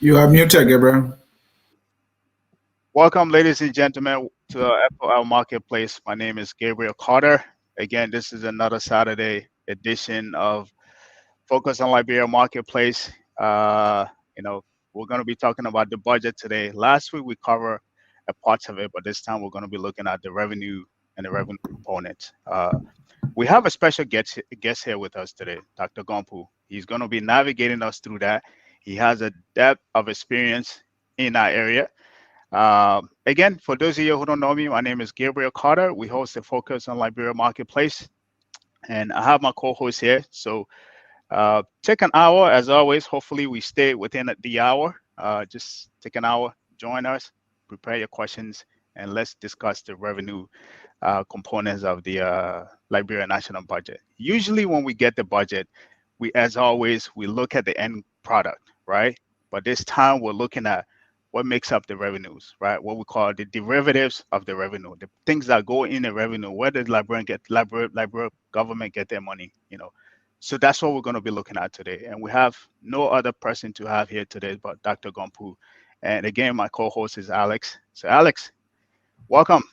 You are muted, Gabriel. Welcome, ladies and gentlemen, to the FOL Marketplace. My name is Gabriel Carter. Again, this is another Saturday edition of Focus on Liberia Marketplace. You know, we're going to be talking about the budget today. Last week we covered a part of it, but this time we're going to be looking at the revenue and the revenue component. We have a special guest here with us today, Dr. Gompu. He's going to be navigating us through that. He has a depth of experience in that area. Again, for those of you who don't know me, my name is Gabriel Carter. We host the Focus on Liberia Marketplace, and I have my co-host here. So take an hour, as always. Hopefully, we stay within the hour. Just take an hour, join us, prepare your questions, and let's discuss the revenue components of the Liberia national budget. Usually, when we get the budget, as always, we look at the end product, right? But this time, we're looking at what makes up the revenues, right? What we call the derivatives of the revenue, the things that go in the revenue. Where does Liberia government get their money? So that's what we're going to be looking at today. And we have no other person to have here today but Dr. Gompu. And again, my co-host is Alex. So Alex, welcome.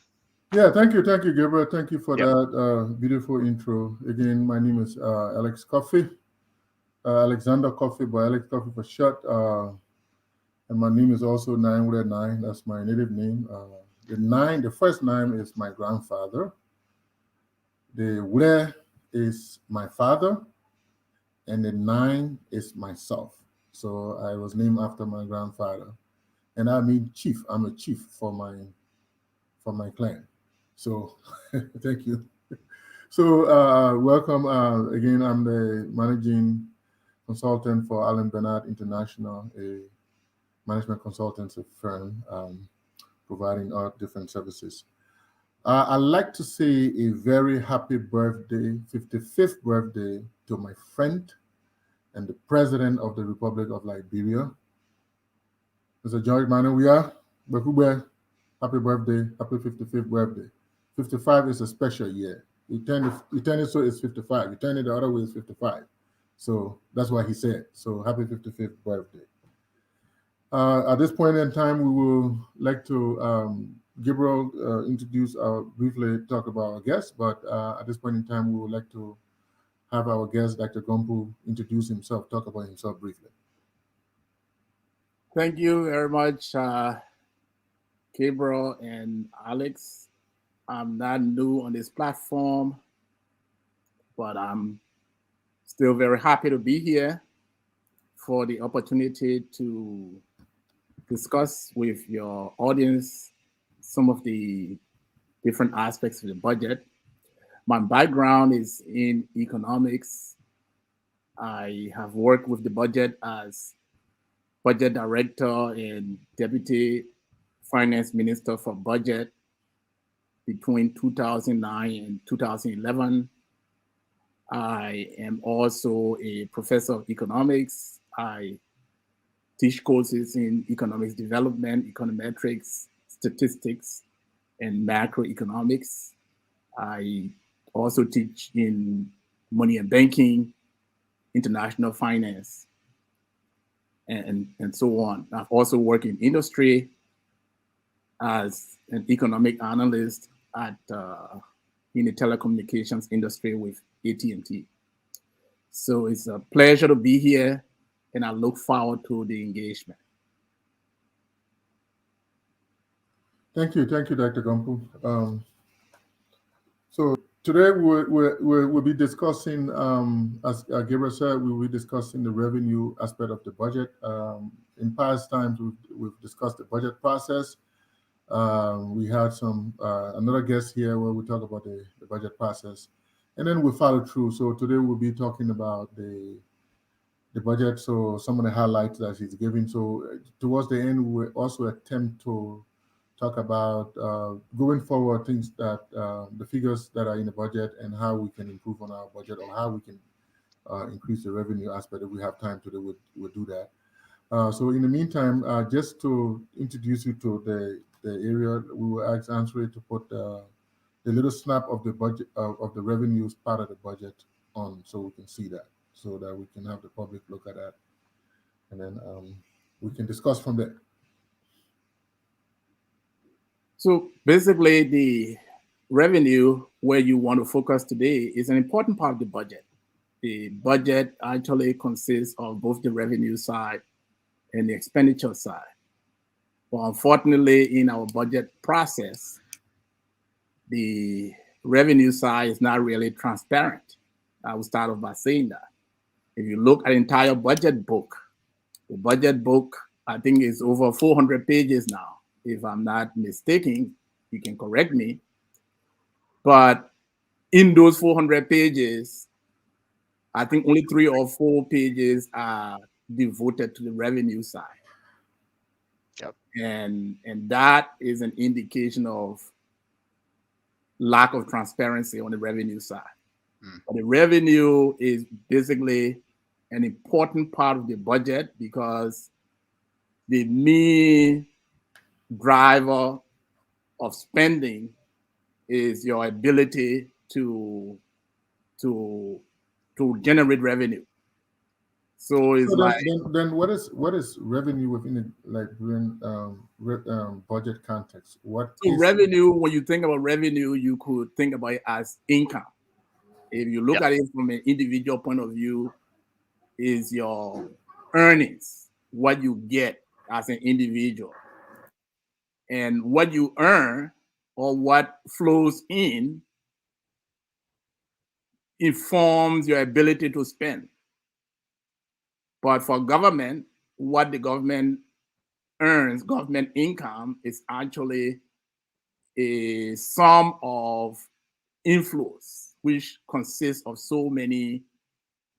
Yeah, thank you, Gabriel. Thank you for that beautiful intro. Again, my name is Alex Coffey, Alexander Coffey, but Alex Coffey for short. And my name is also 9. That's my native name. The first 9 is my grandfather. The Wure is my father, and the 9 is myself. So I was named after my grandfather, and I mean chief. I'm a chief for my clan. So thank you. So welcome again. I'm the managing consultant for Allen Bernard International, a management consultancy firm providing all different services. I'd like to say a very happy birthday, 55th birthday, to my friend and the President of the Republic of Liberia, Mr. George Manuel. Happy birthday, happy 55th birthday. 55 is a special year. You turn it so it's 55. You turn it the other way, it's 55. So that's what he said. So happy 55th birthday. At this point in time, we will like to Gabriel introduce briefly talk about our guest, but at this point in time, we would like to have our guest, Dr. Gompu, introduce himself, talk about himself briefly. Thank you very much, Gabriel and Alex. I'm not new on this platform, but I'm still very happy to be here for the opportunity to discuss with your audience some of the different aspects of the budget. My background is in economics. I have worked with the budget as budget director and deputy finance minister for budget between 2009 and 2011. I am also a professor of economics. I teach courses in economics development, econometrics, statistics, and macroeconomics. I also teach in money and banking, international finance, and so on. I've also worked in industry as an economic analyst in the telecommunications industry with AT&T. So it's a pleasure to be here, and I look forward to the engagement. Thank you, Dr. Gompu. So today we'll be discussing, as Gabriel said, we will be discussing the revenue aspect of the budget. In past times, we've discussed the budget process. We had another guest here where we talk about the budget process, and then we follow through. So today we'll be talking about the budget, so some of the highlights that he's giving. So towards the end, we will also attempt to talk about going forward things that the figures that are in the budget and how we can improve on our budget, or how we can increase the revenue aspect. If we have time to we'll do that. So in the meantime, just to introduce you to the area, we will ask Answer to put the little snap of the budget of the revenues part of the budget on, so we can see that, so that we can have the public look at that, and then we can discuss from there. So basically, the revenue where you want to focus today is an important part of the budget. The budget actually consists of both the revenue side and the expenditure side. But unfortunately, in our budget process, the revenue side is not really transparent. I will start off by saying that. If you look at the entire budget book, the budget book, I think, is over 400 pages now. If I'm not mistaken, you can correct me. But in those 400 pages, I think only 3 or 4 pages are devoted to the revenue side. Yep. And that is an indication of lack of transparency on the revenue side. But the revenue is basically an important part of the budget, because the main driver of spending is your ability to generate revenue. So it's then what is revenue within the budget context? What so is revenue? When you think about revenue, you could think about it as income. If you look at it from an individual point of view, is your earnings, what you get as an individual, and what you earn or what flows in informs your ability to spend. But for government, what the government earns, government income, is actually a sum of inflows, which consists of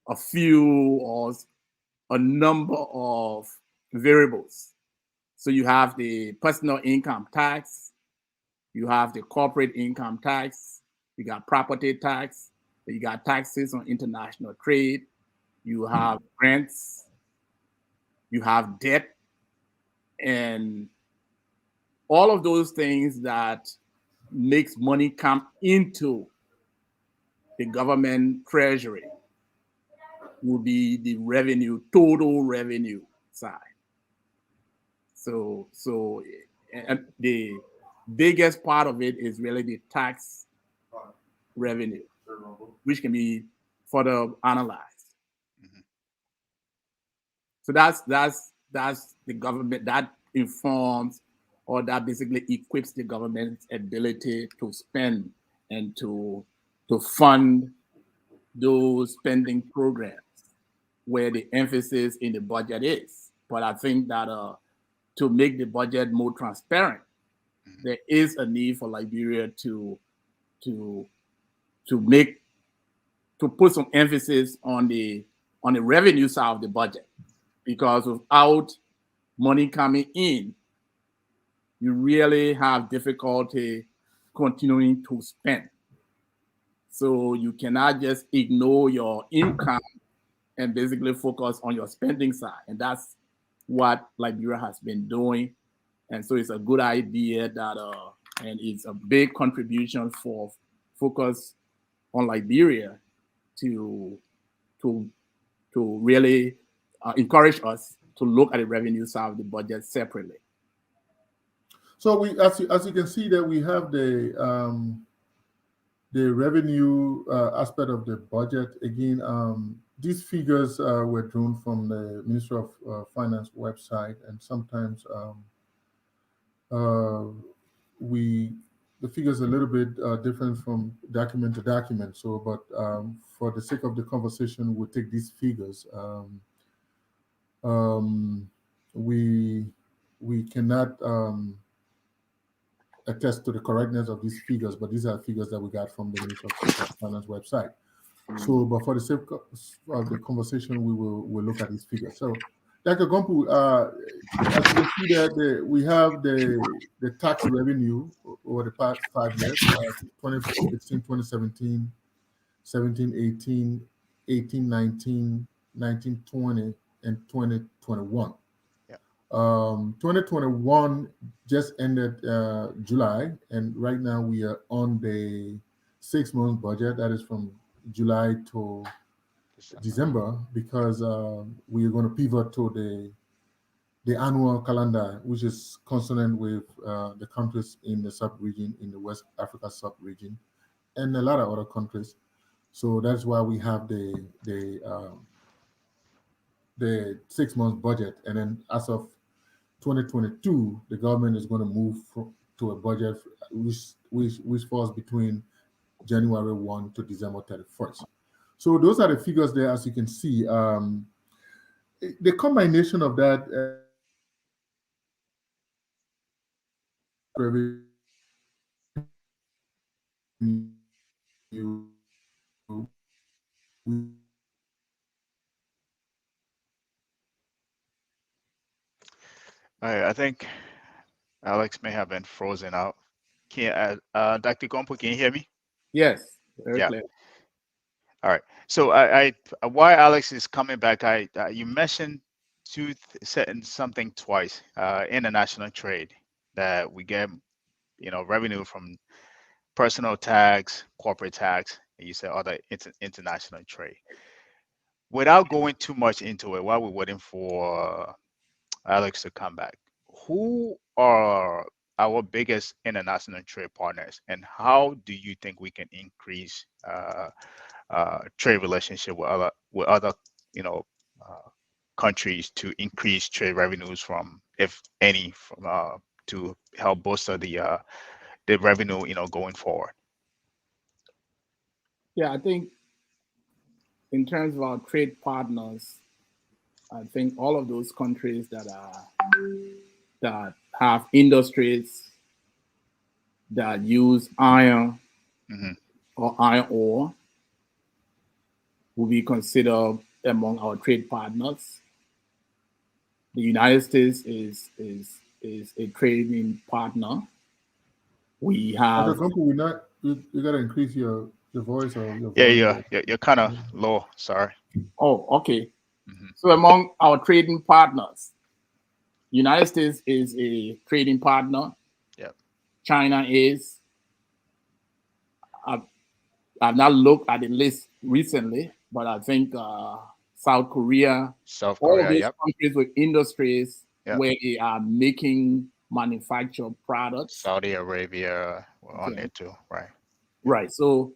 a few or a number of variables. So you have the personal income tax, you have the corporate income tax, you got property tax, you got taxes on international trade, you have grants, you have debt, and all of those things that makes money come into the government treasury will be the revenue, total revenue side. So the biggest part of it is really the tax revenue, which can be further analyzed. So that's the government, that informs, or that basically equips the government's ability to spend and to fund those spending programs where the emphasis in the budget is. But I think that to make the budget more transparent, there is a need for Liberia to put some emphasis on the revenue side of the budget, because without money coming in, you really have difficulty continuing to spend. So you cannot just ignore your income and basically focus on your spending side. And that's what Liberia has been doing. And so it's a good idea that, and it's a big contribution for focus on Liberia to really encourage us to look at the revenue side of the budget separately. So we, as you can see, that we have the revenue aspect of the budget. Again, these figures were drawn from the Ministry of Finance website, and sometimes the figures are a little bit different from document to document. So, but for the sake of the conversation, we'll take these figures. We cannot attest to the correctness of these figures, but these are figures that we got from the Ministry of Finance website. So, but for the sake of the conversation, we'll look at these figures. So, Dr. Gompu, as you can see that we have the tax revenue over the past 5 years, 2016, 2017, 17, 18, 18, 19, 19, 20, and 2021. 2021 just ended July, and right now we are on the 6-month budget that is from July to December, because we are going to pivot to the annual calendar, which is consonant with the countries in the sub-region, in the West Africa sub-region, and a lot of other countries. So that's why we have the 6-month budget, and then as of 2022, the government is going to move to a budget which falls between January 1 to December 31st. So those are the figures there, as you can see. The combination of that revenue All right, I think Alex may have been frozen out. Can Dr. Gompo, can you hear me? Yes, very Yeah. clear. All right. So I why Alex is coming back? You mentioned something twice. International trade, that we get, revenue from personal tax, corporate tax, and you said other international trade. Without going too much into it, while we're waiting for Alex to come back, who are our biggest international trade partners, and how do you think we can increase trade relationship with other countries to increase trade revenues from, if any, from to help bolster the revenue going forward? Yeah, I think in terms of our trade partners, I think all of those countries that have industries that use iron or iron ore will be considered among our trade partners. The United States is a trading partner. We have. You got to increase your voice or your volume. You're kind of low. Sorry. Oh, okay. So among our trading partners, United States is a trading partner. Yep. China is. I've not looked at the list recently, but I think South Korea, all of these countries with industries where they are making manufactured products. Saudi Arabia on there too, right? Right. So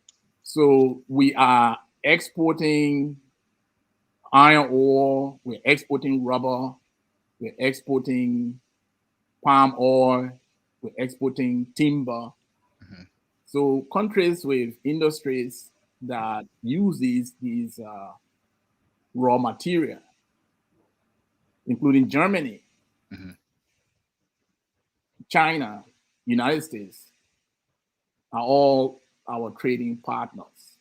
we are exporting iron ore, we're exporting rubber, we're exporting palm oil, we're exporting timber. So countries with industries that use these raw material, including Germany, China, United States, are all our trading partners.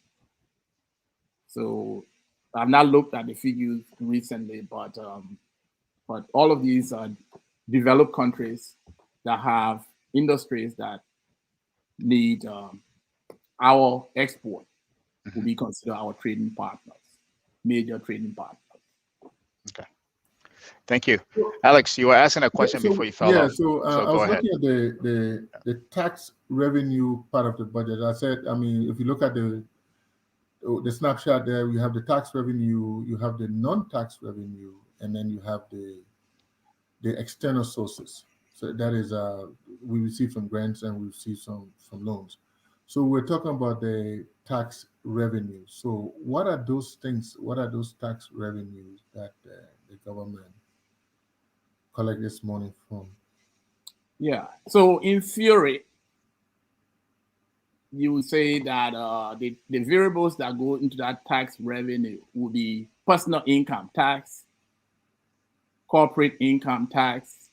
So I've not looked at the figures recently, but all of these are developed countries that have industries that need our export will be considered our trading partners, major trading partners. Okay. Thank you. Alex, you were asking a question before you fell off. So I go was ahead. looking at the tax revenue part of the budget. I said, I mean, if you look at the snapshot there, you have the tax revenue, you have the non-tax revenue, and then you have the external sources. So that is, we receive some grants and we receive some loans. So we're talking about the tax revenue. So what are those things? What are those tax revenues that the government collect this money from? Yeah. So in theory, you would say that the variables that go into that tax revenue will be personal income tax, corporate income tax,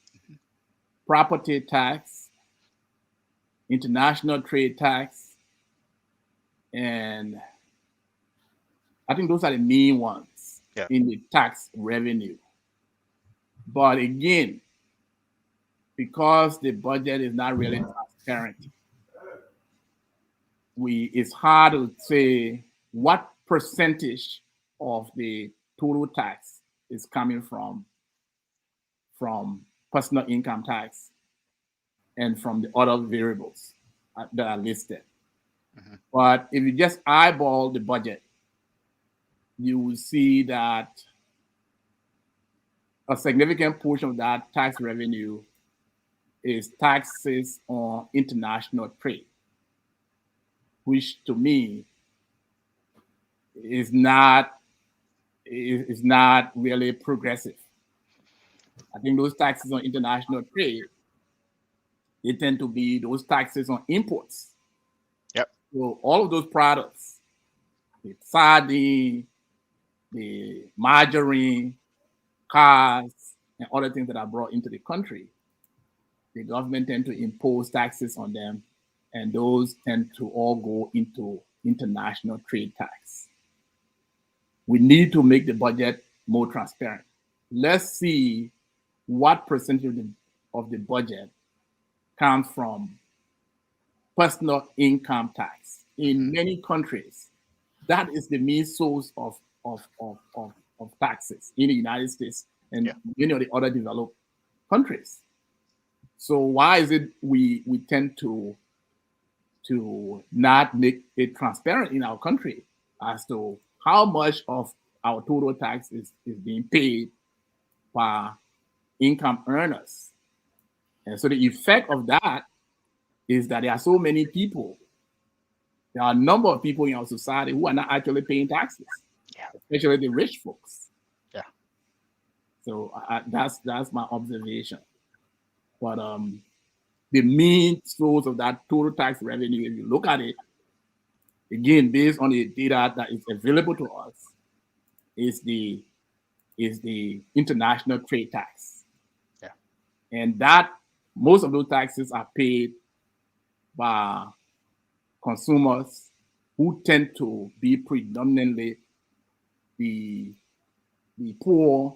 property tax, international trade tax, and I think those are the main ones in the tax revenue. But again, because the budget is not really transparent, it's hard to say what percentage of the total tax is coming from personal income tax and from the other variables that are listed. But if you just eyeball the budget, you will see that a significant portion of that tax revenue is taxes on international trade, which to me is not really progressive. I think those taxes on international trade, they tend to be those taxes on imports. Yep. So all of those products, the sardine, the margarine, cars, and other things that are brought into the country, the government tend to impose taxes on them, and those tend to all go into international trade tax. We need to make the budget more transparent. Let's see what percentage of the budget comes from personal income tax. In many countries, that is the main source of taxes in the United States and many of the other developed countries. So why is it we tend to not make it transparent in our country as to how much of our total tax is being paid by income earners? And so the effect of that is that there are so many people, there are a number of people in our society who are not actually paying taxes, especially the rich folks. Yeah. So that's my observation. But the main source of that total tax revenue, if you look at it, again, based on the data that is available to us, is the international trade tax. Yeah. And that most of those taxes are paid by consumers who tend to be predominantly the poor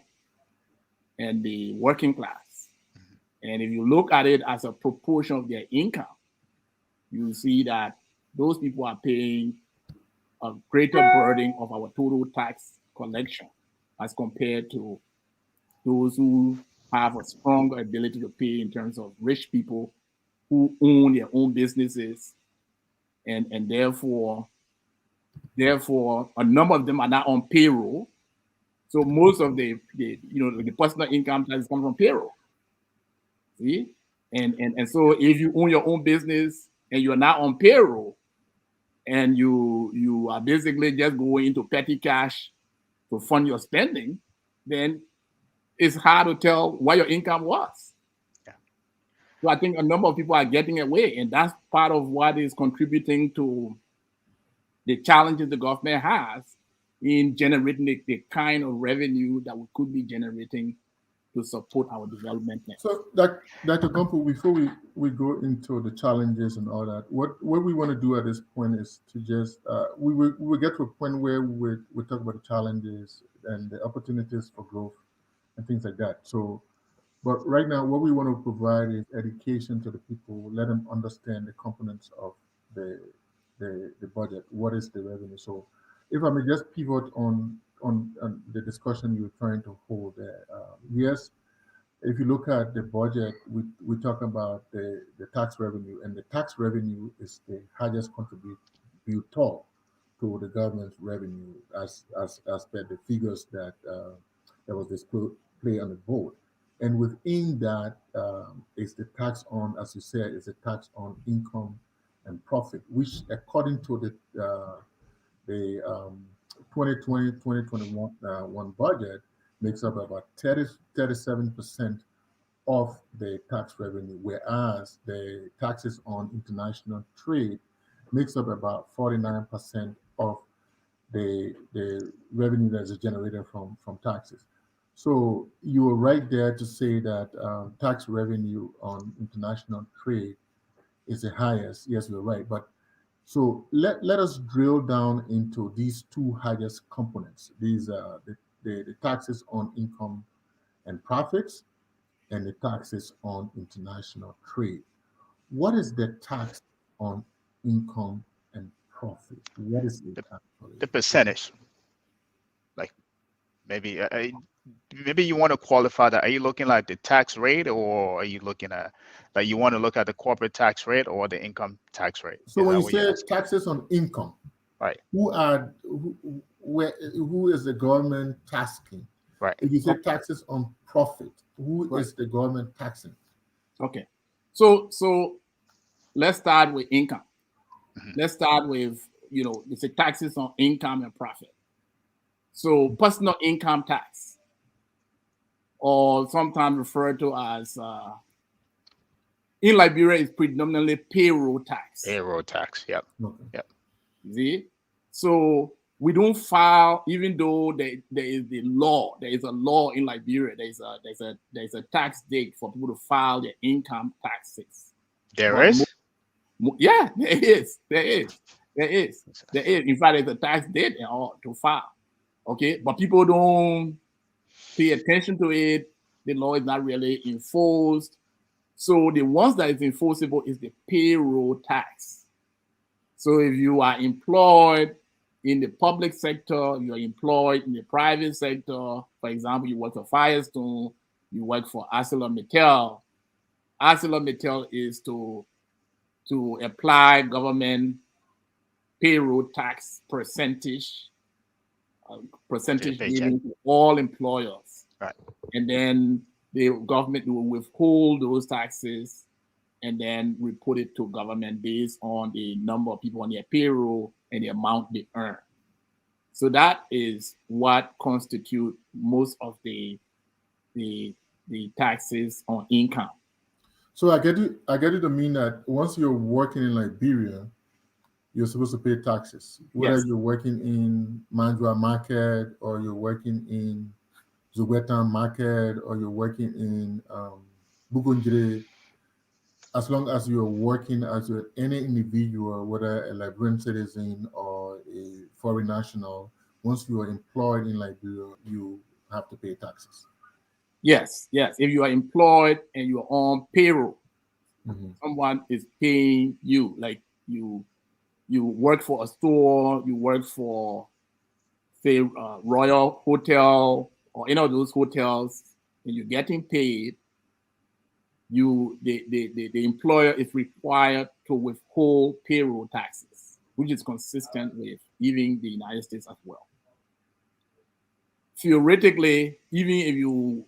and the working class. And if you look at it as a proportion of their income, you see that those people are paying a greater burden of our total tax collection as compared to those who have a stronger ability to pay in terms of rich people who own their own businesses, and therefore a number of them are not on payroll. So most of the personal income tax comes from payroll. See? And so if you own your own business and you're not on payroll and you are basically just going into petty cash to fund your spending, then it's hard to tell what your income was. Yeah. So I think a number of people are getting away, and that's part of what is contributing to the challenges the government has in generating the kind of revenue that we could be generating to support our development plan. So, Dr. Gumpo, before we go into the challenges and all that, what we want to do at this point is to just we will get to a point where we talk about the challenges and the opportunities for growth and things like that. So, but right now, what we want to provide is education to the people, let them understand the components of the budget. What is the revenue? So, if I may just pivot on the discussion you were trying to hold there. Yes, if you look at the budget, we talk about the tax revenue, and the tax revenue is the highest contributor to the government's revenue as per the figures that was displayed on the board. And within that is the tax on, as you said, is a tax on income and profit, which according to the 2020-2021 budget makes up about 37% of the tax revenue, whereas the taxes on international trade makes up about 49% of the revenue that is generated from taxes. So you were right there to say that tax revenue on international trade is the highest. Yes, you're right. But so let us drill down into these two highest components. These are the taxes on income and profits and the taxes on international trade. What is the tax on income and profit? What is it actually? The percentage. maybe maybe you want to qualify that. Are you looking at the tax rate, or are you looking at like you want to look at the corporate tax rate or the income tax rate? So Is when that you what you're say asking? taxes on income, Right. who is the government taxing? Right. If you say taxes on profit, who Right. is the government taxing? Okay. So let's start with income. Mhm. Let's start with, it's a taxes on income and profit. So personal income tax, or sometimes referred to as, in Liberia, is predominantly payroll tax. Payroll tax. Yep. Okay. Yep. See? So we don't file, even though there is the law. There is a law in Liberia. There's a tax date for people to file their income taxes. There But is. Yeah, there is. In fact, there's a tax date and all to file. Okay, but people don't pay attention to it. The law is not really enforced. So the ones that is enforceable is the payroll tax. So if you are employed in the public sector, you are employed in the private sector. For example, you work for Firestone, you work for ArcelorMittal. ArcelorMittal is to apply government payroll tax percentage given to all employers. Right. And then the government will withhold those taxes and then report it to government based on the number of people on their payroll and the amount they earn. So that is what constitute most of the taxes on income. So I get it to mean that once you're working in Liberia, you're supposed to pay taxes, whether Yes. you're working in Manjua Market or you're working in Zubetan Market or you're working in Bugunjire. As long as you're working as any individual, whether a Liberian citizen or a foreign national, once you are employed in Liberia, you have to pay taxes. Yes. If you are employed and you're on payroll, Mm-hmm. someone is paying you, like you work for a store, you work for, say, Royal Hotel or any of those hotels, and you're getting paid. The employer is required to withhold payroll taxes, which is consistent with even the United States as well. Theoretically, even if you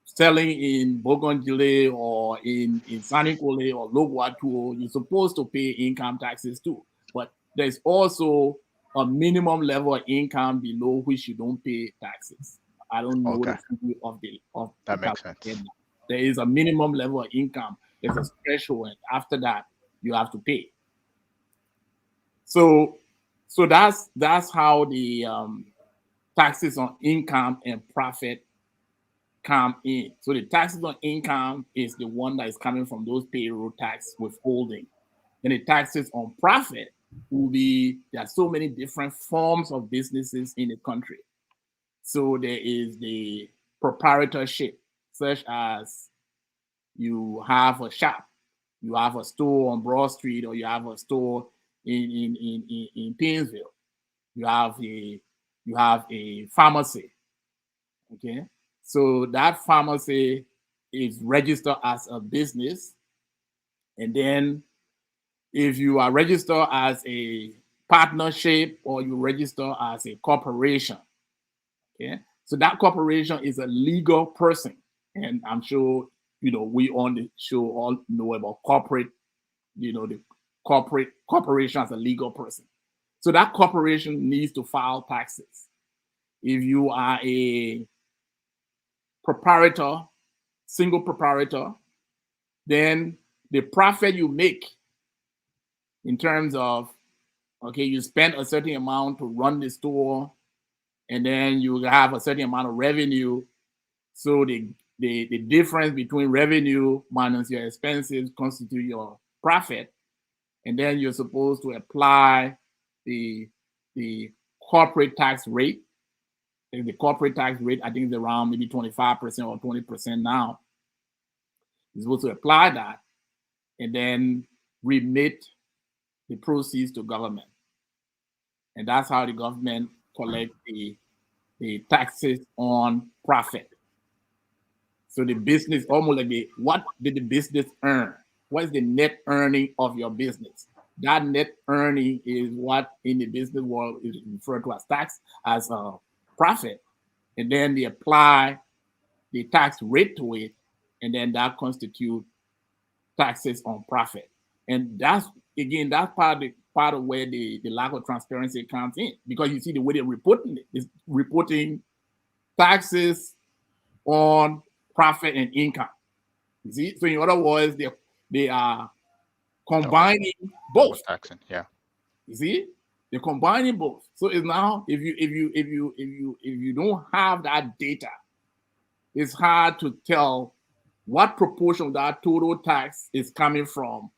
selling in Bogondile or in Sanikole or Logwatuo, you're supposed to pay income taxes too. But there's also a minimum level of income below which you don't pay taxes. I don't know Okay. the figure of That makes sense. There is a minimum level of income. There's a threshold, and after that, you have to pay. So that's how the taxes on income and profit come in. So the taxes on income is the one that is coming from those payroll tax withholding. Then the taxes on profit will be, there are so many different forms of businesses in the country. So there is the proprietorship, such as you have a shop, you have a store on Broad Street, or you have a store in Painesville. You have a pharmacy. Okay. So that pharmacy is registered as a business. And then if you are registered as a partnership or you register as a corporation, okay, so that corporation is a legal person. And I'm sure, we on the show all know about corporate, the corporation as a legal person. So that corporation needs to file taxes. If you are a proprietor, single proprietor, then the profit you make in terms of, okay, you spend a certain amount to run the store, and then you have a certain amount of revenue. So the difference between revenue minus your expenses constitute your profit. And then you're supposed to apply the corporate tax rate. And the corporate tax rate, I think, is around maybe 25% or 20% now. You're supposed to apply that and then remit the proceeds to government. And that's how the government collect the the taxes on profit. So the business, almost like what did the business earn? What is the net earning of your business? That net earning is what in the business world is referred to as tax, as a profit. And then they apply the tax rate to it, and then that constitutes taxes on profit. And that's, again, that's part of where the lack of transparency comes in, because you see the way they're reporting it is reporting taxes on profit and income. You see, so in other words, they are combining both. Taxing, yeah. You see, they're combining both. So it's now, if you don't have that data, it's hard to tell what proportion of that total tax is coming from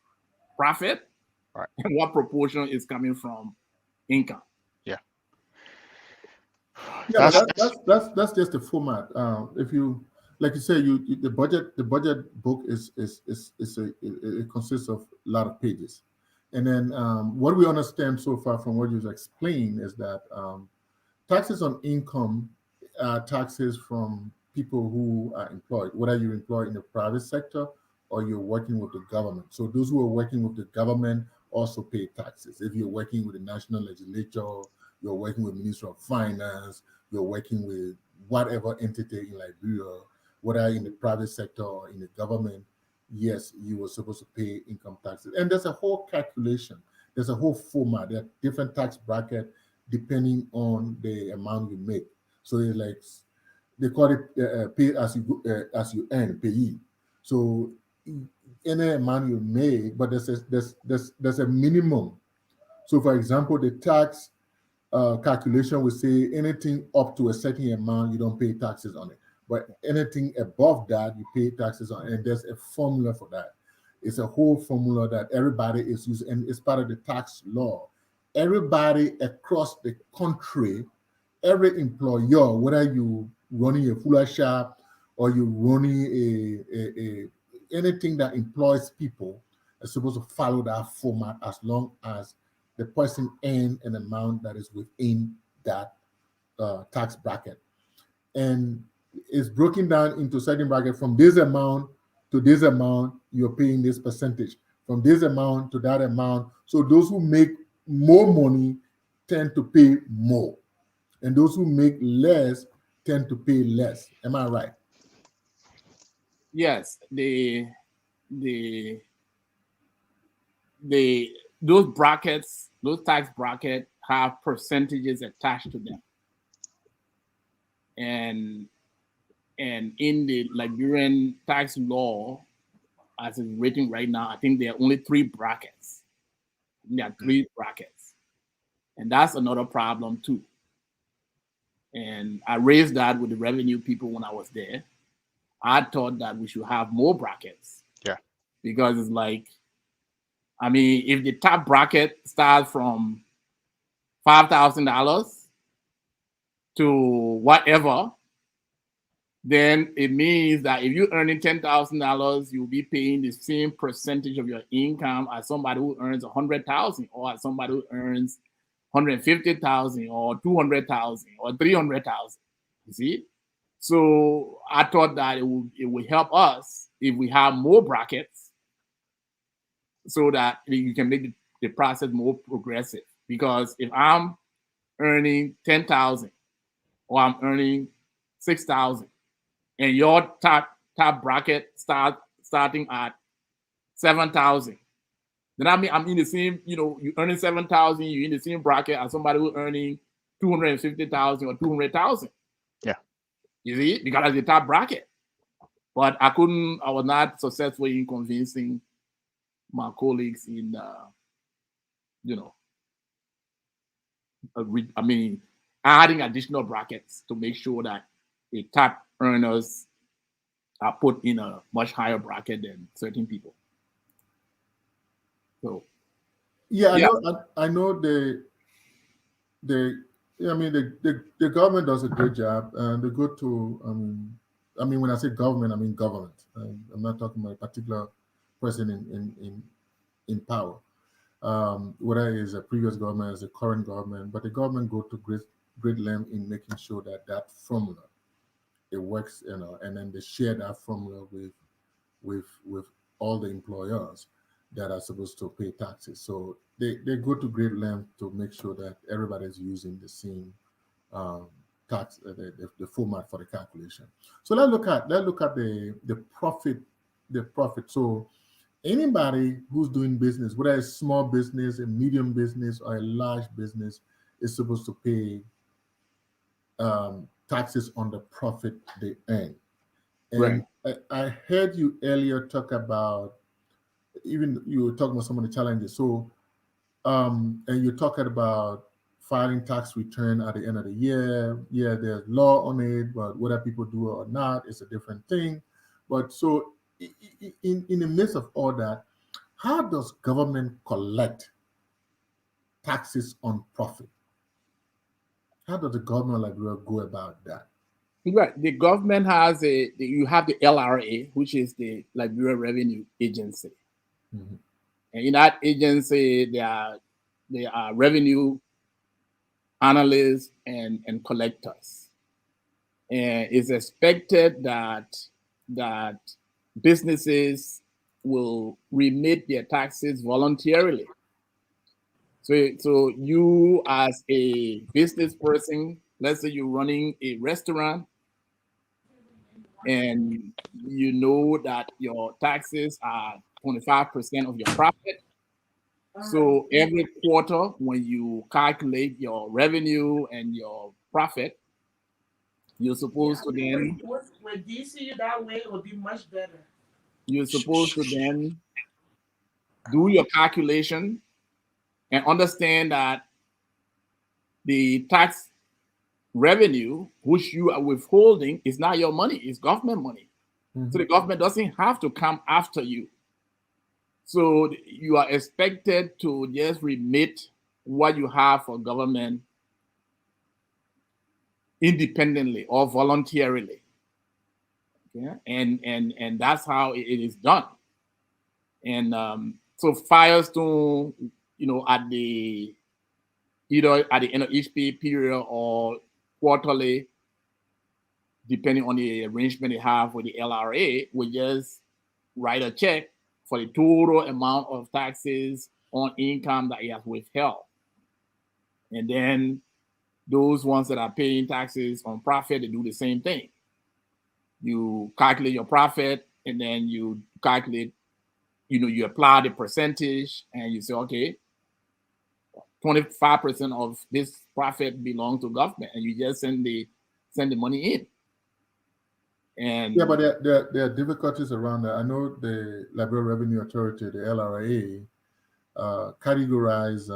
profit, right, and what proportion is coming from income. Yeah. Yeah, that's just the format. If you, like you say, the budget book it consists of a lot of pages, and then what we understand so far from what you've explained is that taxes on income are taxes from people who are employed, whether you're employed in the private sector or you're working with the government. So those who are working with the government also pay taxes. If you're working with the national legislature, you're working with Ministry of Finance, you're working with whatever entity in Liberia, whether in the private sector or in the government, yes, you were supposed to pay income taxes. And there's a whole calculation. There's a whole format. There are different tax brackets depending on the amount you make. So it's like, they call it pay as you earn, payee. So any amount you make, but there's a minimum. So for example, the tax calculation will say anything up to a certain amount, you don't pay taxes on it. But anything above that, you pay taxes on it. And there's a formula for that. It's a whole formula that everybody is using, and it's part of the tax law. Everybody across the country, every employer, whether you running a fuller shop or you're running a anything that employs people, is supposed to follow that format as long as the person earn an amount that is within that tax bracket. And it's broken down into certain bracket. From this amount to this amount, you're paying this percentage. From this amount to that amount. So those who make more money tend to pay more. And those who make less tend to pay less. Am I right? Yes, those brackets, those tax brackets have percentages attached to them. And in the Liberian tax law, as it's written right now, I think there are only 3 brackets. There are 3 brackets. And that's another problem too. And I raised that with the revenue people when I was there. I thought that we should have more brackets. Yeah. Because it's like, I mean, if the top bracket starts from $5,000 to whatever, then it means that if you're earning $10,000, you'll be paying the same percentage of your income as somebody who earns $100,000, or as somebody who earns $150,000 or $200,000 or $300,000. You see? So I thought that it would help us if we have more brackets, so that you can make the process more progressive. Because if I'm earning $10,000 or I'm earning $6,000, and your top bracket starting at $7,000, then I mean I'm in the same, you're earning $7,000, you're in the same bracket as somebody who's earning $250,000 or $200,000. Yeah. You see, because of the top bracket. But I was not successful in convincing my colleagues in, adding additional brackets to make sure that the top earners are put in a much higher bracket than certain people. So, I know the government does a great job, and they go to when I say government, I mean government. I'm not talking about a particular person in power, whether it's a previous government, it's a current government, but the government go to great length in making sure that that formula it works, and then they share that formula with all the employers that are supposed to pay taxes. So they go to great length to make sure that everybody's using the same tax, the format for the calculation. So let's look at the profit. So anybody who's doing business, whether it's small business, a medium business, or a large business, is supposed to pay taxes on the profit they earn. And Right. I heard you earlier talk about, even you were talking about some of the challenges. So, and you're talking about filing tax return at the end of the year. Yeah, there's law on it, but whether people do it or not is a different thing. But so, in the midst of all that, how does government collect taxes on profit? How does the government of Liberia go about that? Right. The government has you have the LRA, which is the Liberia Revenue Agency. Mhm. And in that agency, there are revenue analysts and collectors. And it's expected that businesses will remit their taxes voluntarily. So you as a business person, let's say you're running a restaurant, and you know that your taxes are 25% of your profit. So every quarter, when you calculate your revenue and your profit, you're supposed to then When DC that way, it will be much better. you're supposed to then do your calculation and understand that the tax revenue which you are withholding is not your money, it's government money. So the government doesn't have to come after you. So you are expected to just remit what you have for government independently or voluntarily. Yeah, and that's how it is done. And so Firestone, at the either at the end of each pay period or quarterly, depending on the arrangement they have with the LRA, we just write a check for the total amount of taxes on income that he has withheld. And then those ones that are paying taxes on profit, they do the same thing. You calculate your profit, and then you calculate, you apply the percentage, and you say, okay, 25% of this profit belongs to government, and you just send the money in. And yeah, but there are difficulties around that. I know the Liberia Revenue Authority, the LRA, categorize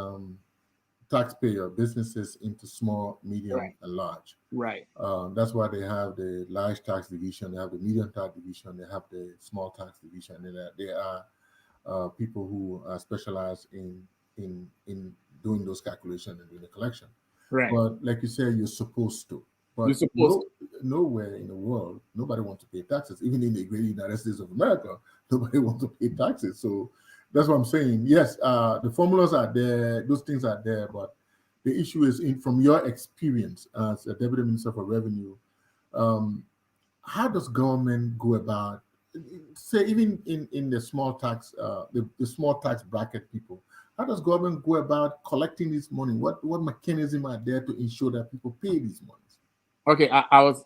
taxpayer businesses into small, medium, and large. Right. That's why they have the large tax division, they have the medium tax division, they have the small tax division. And there are people who are specialized in doing those calculations and doing the collection. Right. But like you said, you're supposed to. But You're supposed nowhere in the world, nobody wants to pay taxes. Even in the great United States of America, nobody wants to pay taxes. So that's what I'm saying. Yes, the formulas are there, those things are there, but the issue is from your experience as a Deputy Minister for Revenue, how does government go about, say, even in the small tax, the small tax bracket people, how does government go about collecting this money? What mechanism are there to ensure that people pay these monies? Okay, I was,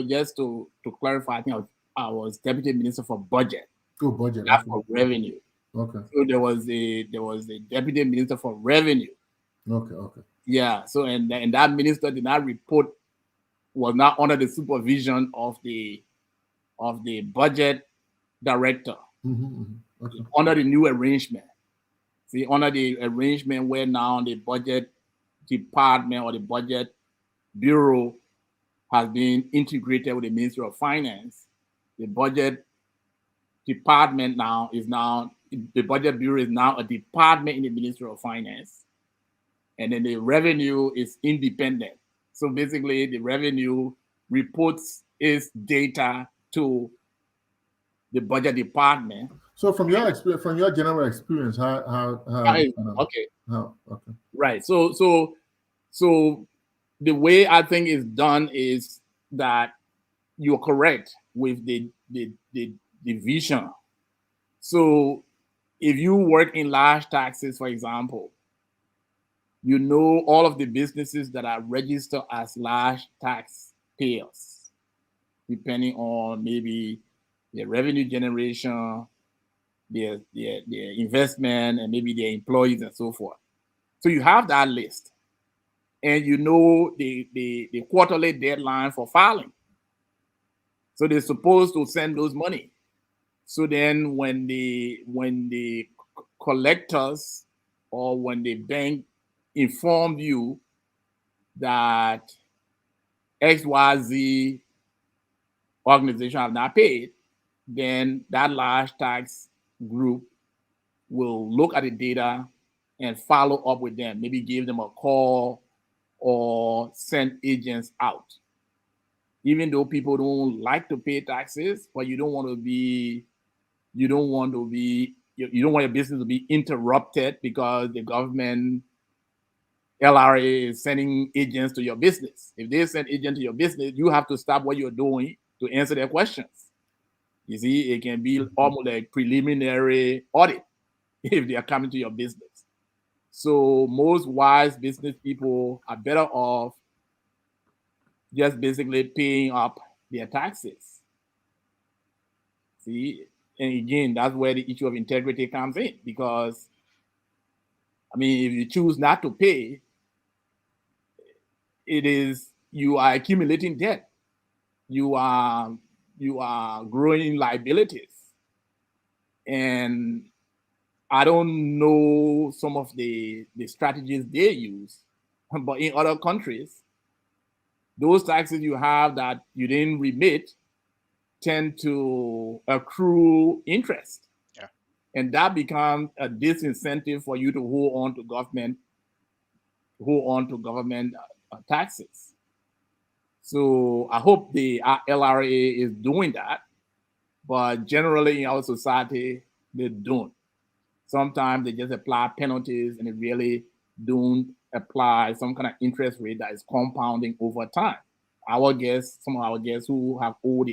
just to clarify, I think I was Deputy Minister for Budget. Oh, budget. Not for Revenue. Okay. So there was a Deputy Minister for Revenue. Okay. Yeah. So and that minister did not report, was not under the supervision of the budget director. Okay. Under the new arrangement. See, under the arrangement where now the budget department or the budget bureau has been integrated with the Ministry of Finance, the budget department the budget bureau is now a department in the Ministry of Finance. And then the revenue is independent. So basically the revenue reports its data to the budget department. So from your experience, from your general experience, how okay. How okay. Right. So the way I think it's done is that you're correct with the vision. So if you work in large taxes, for example, you know all of the businesses that are registered as large taxpayers, depending on maybe their revenue generation, their investment, and maybe their employees and so forth. So you have that list, and you know the quarterly deadline for filing. So they're supposed to send those money. So then when the collectors or when the bank inform you that XYZ organization have not paid, then that large tax group will look at the data and follow up with them, maybe give them a call or send agents out. Even though people don't like to pay taxes, but you don't want your business to be interrupted because the government LRA is sending agents to your business. If they send agents to your business, you have to stop what you're doing to answer their questions. You see, it can be almost like preliminary audit if they are coming to your business. So most wise business people are better off just basically paying up their taxes. See, and again, that's where the issue of integrity comes in, because I mean, if you choose not to pay, you are accumulating debt. You are growing liabilities. And I don't know some of the strategies they use, but in other countries, those taxes you have that you didn't remit tend to accrue interest. Yeah. And that becomes a disincentive for you to hold on to government taxes. So I hope the LRA is doing that, but generally in our society, they don't. Sometimes they just apply penalties and they really don't apply some kind of interest rate that is compounding over time. Some of our guests who have owed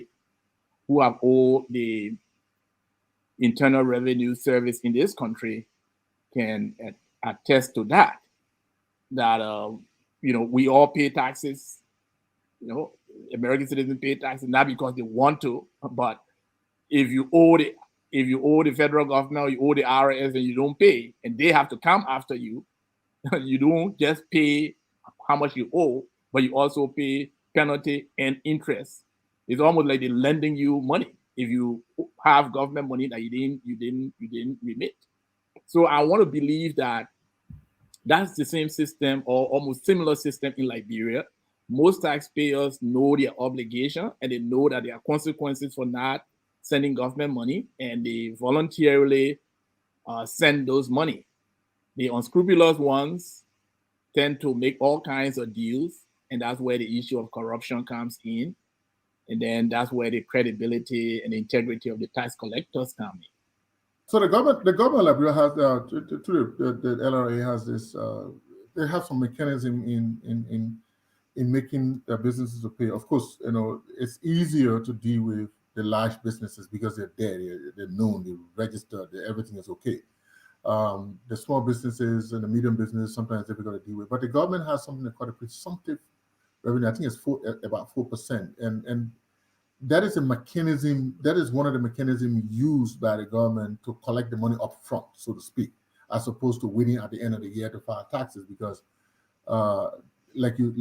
the Internal Revenue Service in this country can attest to that. That we all pay taxes. American citizens pay taxes not because they want to, but if you owe the federal government, or you owe the IRS and you don't pay, and they have to come after you, you don't just pay how much you owe, but you also pay penalty and interest. It's almost like they're lending you money if you have government money that you didn't remit. So I want to believe that that's the same system or almost similar system in Liberia. Most taxpayers know their obligation and they know that there are consequences for not sending government money, and they voluntarily send those money. The unscrupulous ones tend to make all kinds of deals, and that's where the issue of corruption comes in. And then that's where the credibility and integrity of the tax collectors come in. So the government of Liberia has the LRA has this. They have some mechanism in making their businesses to pay. Of course, it's easier to deal with the large businesses because they're there, they're known, they're registered, everything is okay. The small businesses and the medium business sometimes difficult to deal with. But the government has something they call a presumptive revenue. I think it's about 4%, and that is a mechanism. That is one of the mechanisms used by the government to collect the money up front, so to speak, as opposed to waiting at the end of the year to file taxes. Because, like you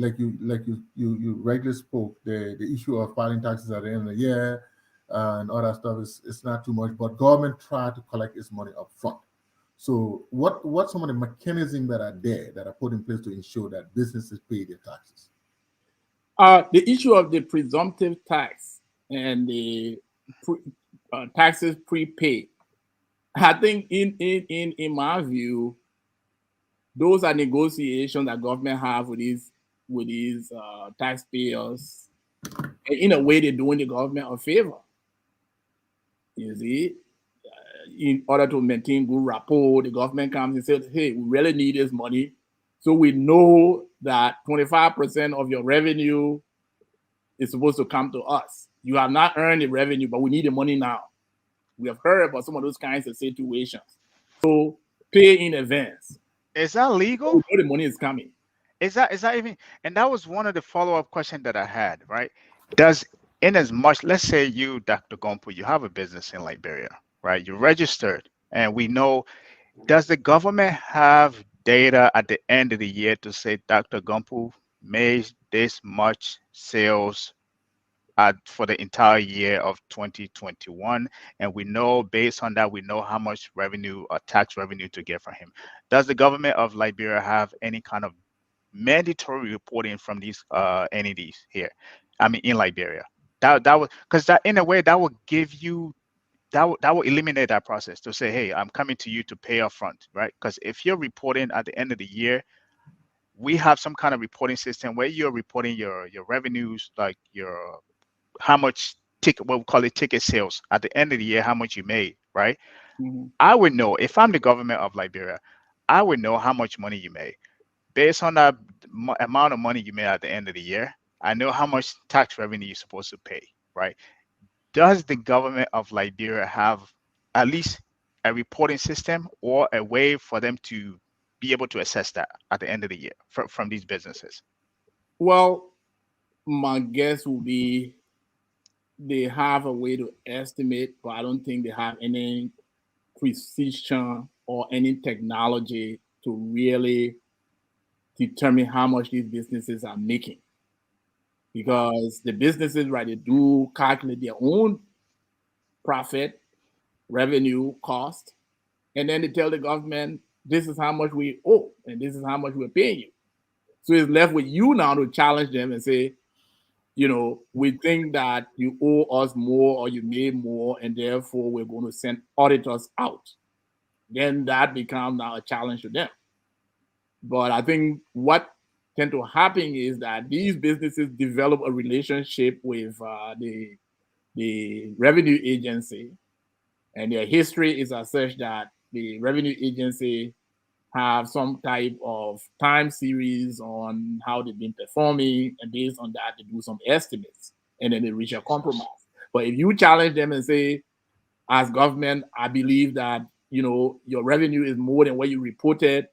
rightly spoke, the issue of filing taxes at the end of the year and all that stuff is not too much. But government try to collect its money up front. So, what some of the mechanisms that are there that are put in place to ensure that businesses pay their taxes? The issue of the presumptive tax and the taxes prepaid, I think in my view, those are negotiations that government have with these taxpayers. And in a way, they're doing the government a favor. You see, in order to maintain good rapport, the government comes and says, "Hey, we really need this money. So we know that 25% of your revenue is supposed to come to us. You have not earned the revenue, but we need the money now. We have heard about some of those kinds of situations. So pay in advance. Is that legal? We know the money is coming. Is that even? And that was one of the follow-up questions that I had, right? Does, in as much, let's say you, Dr. Gompo, you have a business in Liberia, right? You're registered, and we know, does the government have data at the end of the year to say Dr. Gompo made this much sales for the entire year of 2021, and we know, based on that, we know how much revenue or tax revenue to get from him? Does the government of Liberia have any kind of mandatory reporting from these entities here? I mean, in Liberia, that would, because that, in a way, that would give you, that will eliminate that process to say, hey, I'm coming to you to pay up front, right? Because if you're reporting at the end of the year, we have some kind of reporting system where you're reporting your revenues, like your, how much ticket, what we call it, ticket sales at the end of the year, how much you made, right? Mm-hmm. I would know, if I'm the government of Liberia, I would know how much money you made. Based on that amount of money you made at the end of the year, I know how much tax revenue you're supposed to pay, right? Does the government of Liberia have at least a reporting system or a way for them to be able to assess that at the end of the year from these businesses? Well, my guess would be they have a way to estimate, but I don't think they have any precision or any technology to really determine how much these businesses are making. Because the businesses, right, they do calculate their own profit, revenue, cost, and then they tell the government, this is how much we owe, and this is how much we're paying you. So it's left with you now to challenge them and say, you know, we think that you owe us more or you made more, and therefore we're going to send auditors out. Then that becomes now a challenge to them. But I think what tends to happen is that these businesses develop a relationship with the revenue agency, and their history is as such that the revenue agency have some type of time series on how they've been performing, and based on that, they do some estimates, and then they reach a compromise. But if you challenge them and say, as government, I believe that, you know, your revenue is more than what you reported,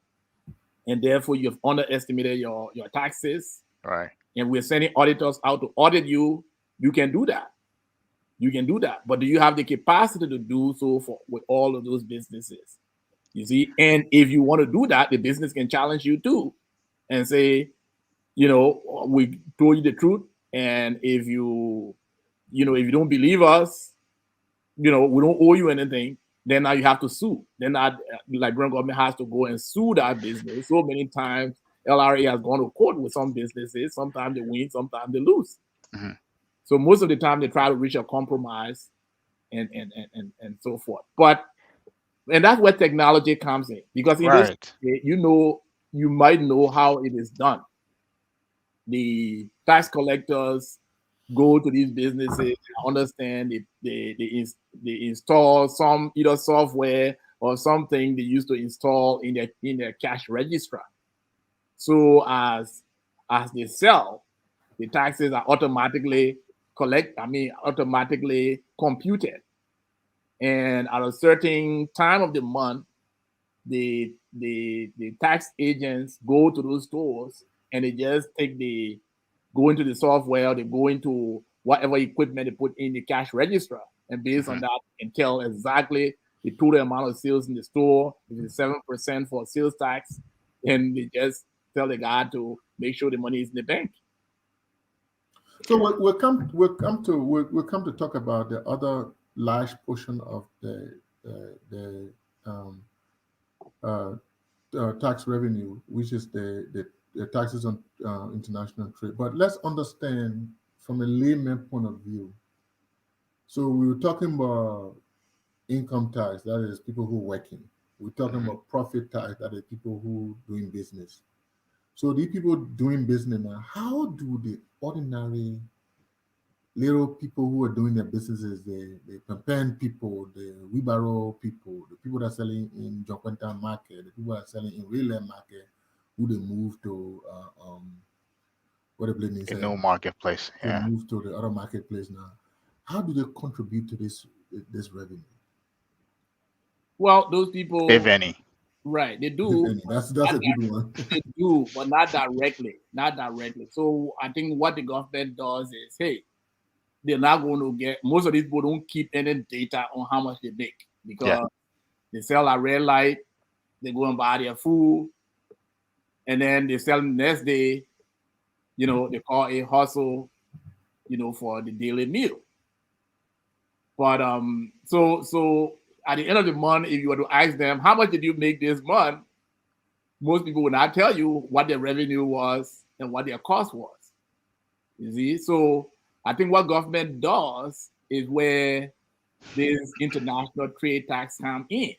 and therefore you've underestimated your taxes, Right. and we're sending auditors out to audit you, you can do that. You can do that. But do you have the capacity to do so with all of those businesses? You see, and if you want to do that, the business can challenge you too and say, you know, we told you the truth, and if you don't believe us, you know, we don't owe you anything, then now you have to sue. Then that Liberian government has to go and sue that business. So many times LRA has gone to court with some businesses. Sometimes they win, sometimes they lose. Mm-hmm. So most of the time they try to reach a compromise and so forth. And that's where technology comes in, because in this, you might know how it is done. The tax collectors go to these businesses, understand they install some either software or something they used to install in their cash register. So as they sell, the taxes are automatically automatically computed. And at a certain time of the month, the tax agents go to those stores and they just go into the software, they go into whatever equipment they put in the cash register, and based on that, they can tell exactly the total amount of sales in the store. If it's 7% for sales tax, and they just tell the guy to make sure the money is in the bank. So we'll come to talk about the other large portion of the tax revenue, which is the taxes on international trade. But let's understand from a layman point of view. So we were talking about income tax, that is people who are working. We're talking about profit tax, that is people who are doing business. So these people doing business now, how do the ordinary little people who are doing their businesses, the campaign people, the wheelbarrow people, the people that are selling in Jokwenta market, the people that are selling in real market, who they move to what the blame is A new marketplace. they Yeah. move to the other marketplace now. How do they contribute to this revenue? Well, those people, If any. right, they If do. any. That's a good one. They do, but not directly. Not directly. So I think what the government does is, hey, they're not going to get, most of these people don't keep any data on how much they make because they sell at red light, they go and buy their food, and then they sell the next day, they call a hustle, for the daily meal. But so at the end of the month, if you were to ask them, how much did you make this month? Most people would not tell you what their revenue was and what their cost was. You see? So I think what government does is where this international trade tax come in.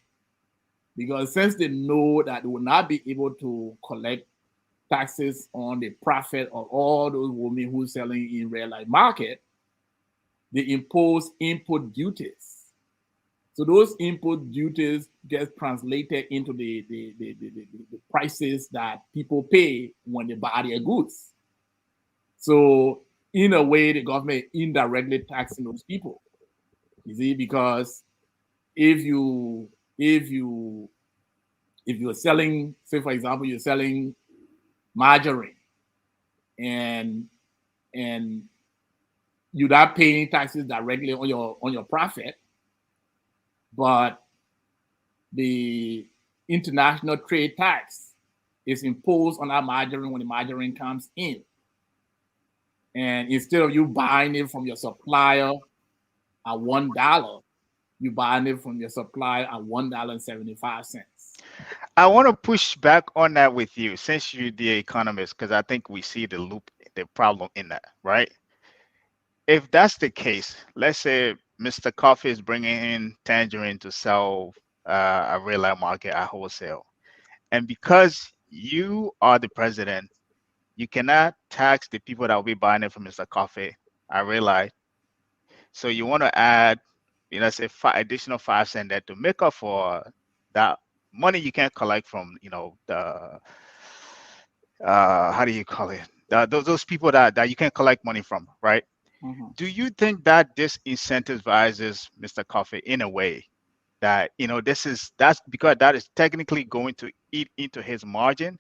Because since they know that they will not be able to collect taxes on the profit of all those women who are selling in red light market, they impose input duties. So those input duties get translated into the prices that people pay when they buy their goods. So in a way, the government indirectly taxing those people. You see, because if you're selling, say for example, you're selling margarine and you're not paying taxes directly on your profit, but the international trade tax is imposed on that margarine when the margarine comes in. And instead of you buying it from your supplier at $1, you're buying it from your supplier at $1.75. I want to push back on that with you since you're the economist, because I think we see the problem in that, right? If that's the case, let's say Mr. Coffee is bringing in tangerine to sell a real life market at wholesale. And because you are the president, you cannot tax the people that will be buying it from Mr. Coffee. I realize. So you want to add, say additional 5 cents there to make up for that money you can't collect from, the how do you call it? Those people that you can't collect money from, right? Mm-hmm. Do you think that this incentivizes Mr. Coffee in a way that that's because that is technically going to eat into his margin?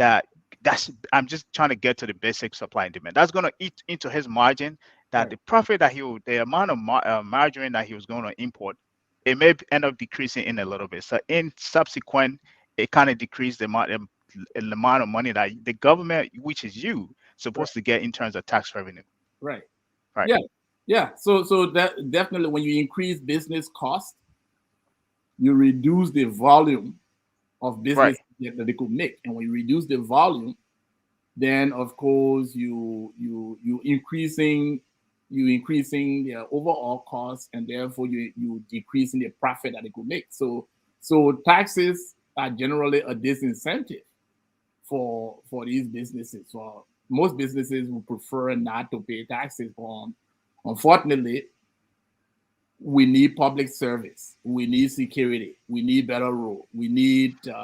I'm just trying to get to the basic supply and demand. That's going to eat into his margin. That Right. the profit that the amount of margarine that he was going to import, it may end up decreasing in a little bit. So in subsequent, it kind of decreased the amount of money that the government, which is you, supposed to get in terms of tax revenue. Right. Right. Yeah. So that definitely when you increase business cost, you reduce the volume of business that they could make. And when you reduce the volume, then of course you increasing their overall cost, and therefore you decreasing the profit that they could make. So taxes are generally a disincentive for these businesses. So most businesses would prefer not to pay taxes on. Unfortunately, we need public service. We need security. We need better road. We need to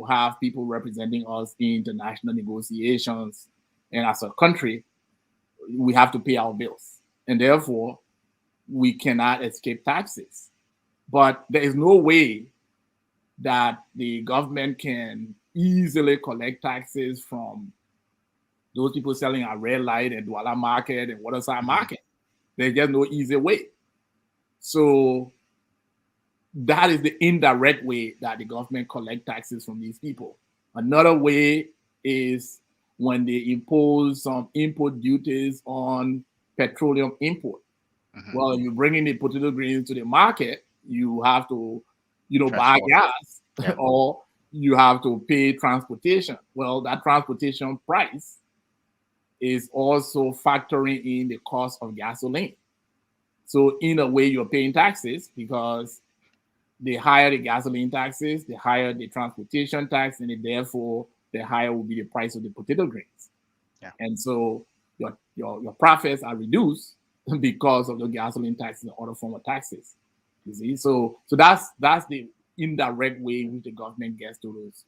have people representing us in international negotiations. And as a country, we have to pay our bills, and therefore we cannot escape taxes. But there is no way that the government can easily collect taxes from those people selling at red light and Douala market and waterside market. There's just no easy way. So that is the indirect way that the government collect taxes from these people. Another way is when they impose some import duties on petroleum import. Well, you bring in the potato grains to the market, you have to, buy gas, or you have to pay transportation. Well, that transportation price is also factoring in the cost of gasoline. So in a way, you're paying taxes because the higher the gasoline taxes, the higher the transportation tax, and therefore the higher will be the price of the potato grains. Yeah. And so your profits are reduced because of the gasoline tax and other form of taxes. You see, so that's the indirect way in which the government gets to those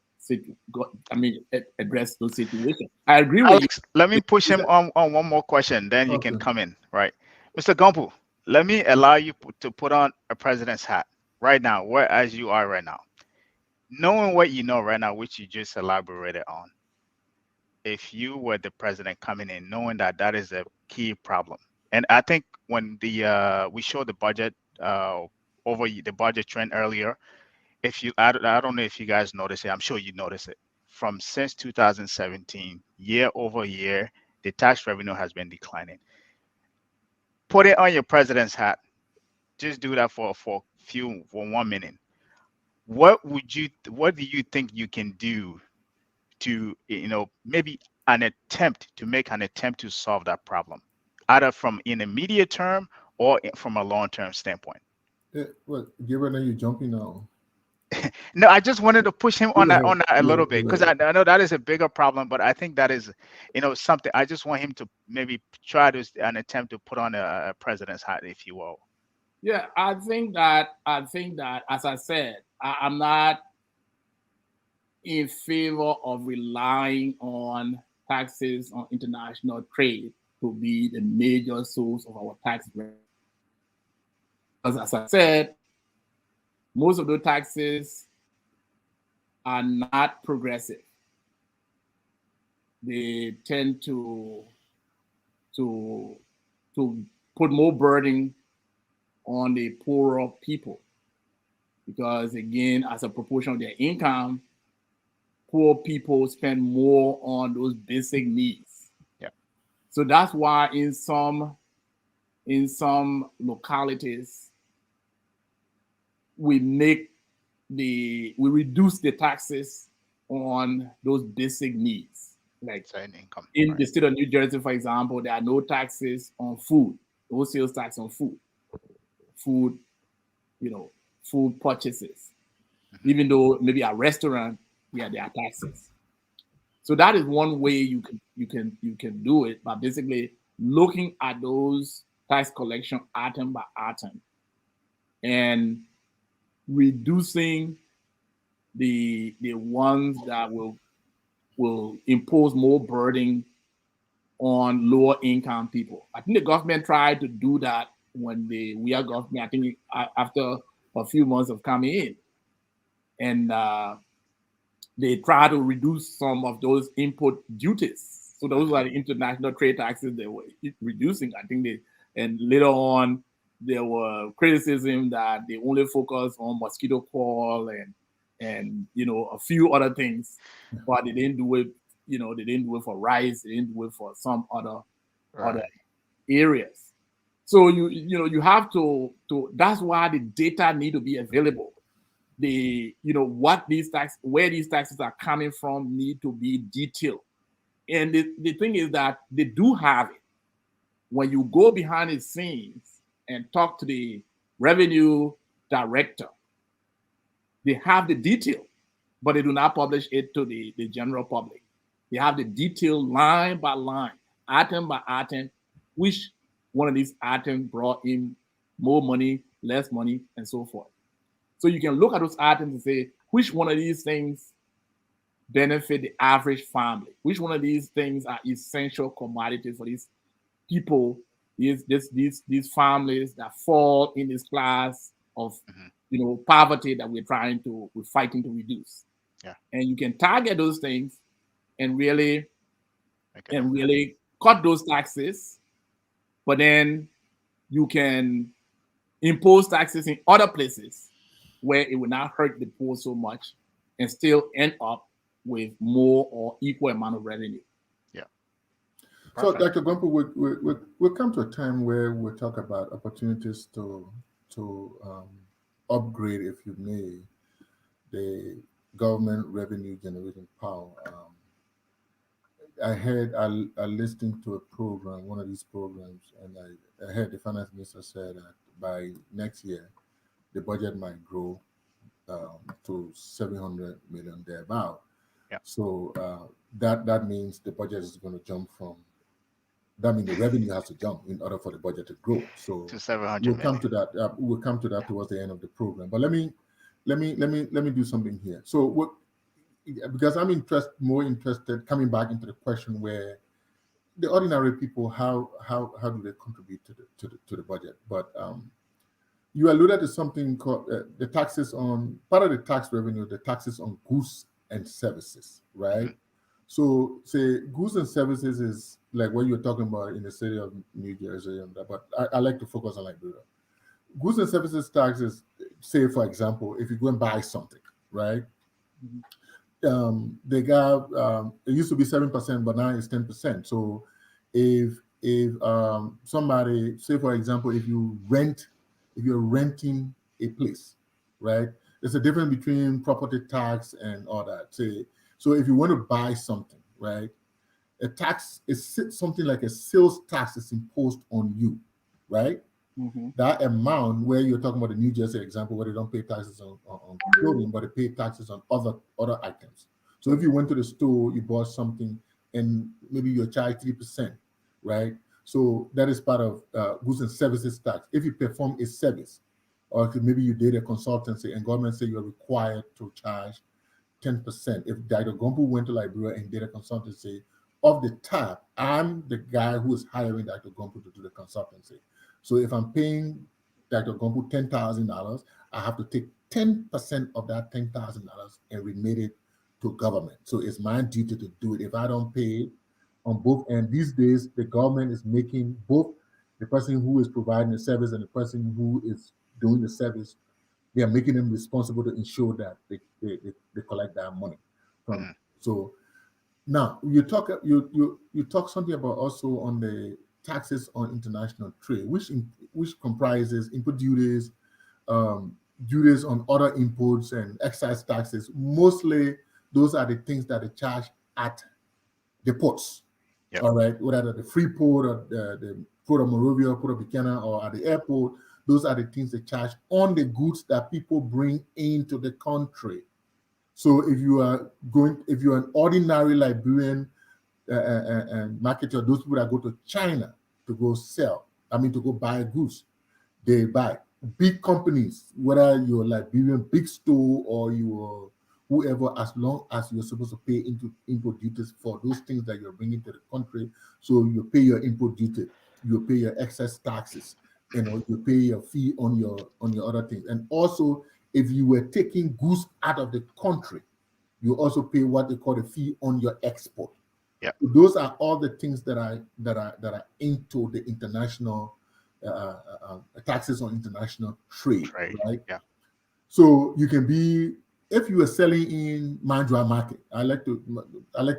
address those situations. I agree with Alex, let me push him on one more question, then you can Okay. come in, right? Mr. Gumpu, let me allow you to put on a president's hat right now, where as you are right now. Knowing what you know right now, which you just elaborated on, if you were the president coming in, knowing that that is a key problem. And I think when the we showed the budget over the budget trend earlier, if you I don't know if you guys noticed it, I'm sure you noticed it. From since 2017, year over year, the tax revenue has been declining. Put it on your president's hat. Just do that for 1 minute. What do you think you can do to, maybe make an attempt to solve that problem, either from in a immediate term or from a long-term standpoint? Well, Gabriel, are you jumping now? No, I just wanted to push him on that a little bit, because Yeah. I know that is a bigger problem, but I think that is, something I just want him to maybe try to an attempt to put on a president's hat, if you will. Yeah, I think that as I said, I'm not in favor of relying on taxes on international trade to be the major source of our tax revenue. Because as I said, most of those taxes are not progressive. They tend to put more burden on the poorer people, because again, as a proportion of their income, poor people spend more on those basic needs. Yeah. So that's why in some localities we reduce the taxes on those basic needs. Like Income, in right. the state of New Jersey, for example, there are no taxes on food, no sales tax on food, food purchases. Mm-hmm. Even though maybe a restaurant, yeah, there are taxes. So that is one way you can do it, by basically looking at those tax collection item by item and reducing the ones that will impose more burden on lower income people. I think the government tried to do that when we are government, I think after a few months of coming in. And they try to reduce some of those import duties. So those are the international trade taxes they were reducing. I think and later on, there were criticism that they only focus on mosquito coil and a few other things, but they didn't do it. They didn't do it for rice. They didn't do it for some other areas. So you have to. That's why the data need to be available. Where these taxes are coming from need to be detailed. And the thing is that they do have it. When you go behind the scenes and talk to the revenue director, they have the detail, but they do not publish it to the general public. They have the detail line by line, item by item, which one of these items brought in more money, less money, and so forth. So you can look at those items and say, which one of these things benefit the average family? Which one of these things are essential commodities for these people, these families that fall in this class of poverty that we're fighting to reduce. Yeah. And you can target those things and really cut those taxes, but then you can impose taxes in other places where it will not hurt the poor so much and still end up with more or equal amount of revenue. Yeah. So, Dr. Gumpu, we'll come to a time where we'll talk about opportunities to upgrade, if you may, the government revenue generating power. I listened to a program, one of these programs, and I heard the finance minister said that by next year, the budget might grow to 700 million thereabout. Yeah. So that means the budget is going to jump from. That means the revenue has to jump in order for the budget to grow. So to 700 we'll come to that. We'll come to that towards the end of the program. But let me do something here. So because I'm more interested coming back into the question where the ordinary people, how do they contribute to the budget? But you alluded to something called the taxes on part of the tax revenue, the taxes on goods and services, right? So, say goods and services is like what you're talking about in the city of New Jersey, and that, but I like to focus on Liberia. Goods and services taxes, say for example, if you go and buy something, right? They got it used to be 7%, but now it's 10%. So, if somebody, say for example, if you're renting a place, right? There's a difference between property tax and all that. Say, so if you want to buy something, right? A tax is something like a sales tax is imposed on you, right? That amount where you're talking about the New Jersey example where they don't pay taxes on clothing, but they pay taxes on other items. So if you went to the store, you bought something, and maybe you're charged 3%, right? So that is part of goods and services tax. If you perform a service, or if maybe you did a consultancy and government say you're required to charge 10%. If Dr. Gompo went to Liberia and did a consultancy, off the top, I'm the guy who is hiring Dr. Gompo to do the consultancy. So if I'm paying Dr. Gompo $10,000, I have to take 10% of that $10,000 and remit it to government. So it's my duty to do it. If I don't pay it on both, and these days the government is making both the person who is providing the service and the person who is doing the service, they are making them responsible to ensure that they collect that money from. So now you talk something about also on the taxes on international trade, which comprises input duties, duties on other imports and excise taxes. Mostly those are the things that they charge at the ports. Yep. All right, whether at the free port or the Port of Monrovia, Port of Buchanan, or at the airport, those are the things they charge on the goods that people bring into the country. So if you're an ordinary Liberian marketer, those people that go to China to go to go buy goods, they buy. Big companies, whether you're Liberian big store or you're whoever, as long as you're supposed to pay import duties for those things that you're bringing to the country. So you pay your import duty, you pay your excess taxes, you pay your fee on your other things. And also, if you were taking goods out of the country, you also pay what they call a fee on your export. Yeah, so those are all the things that are into the international taxes on international trade, right? Yeah. So you can be, if you are selling in Mandra market, I like to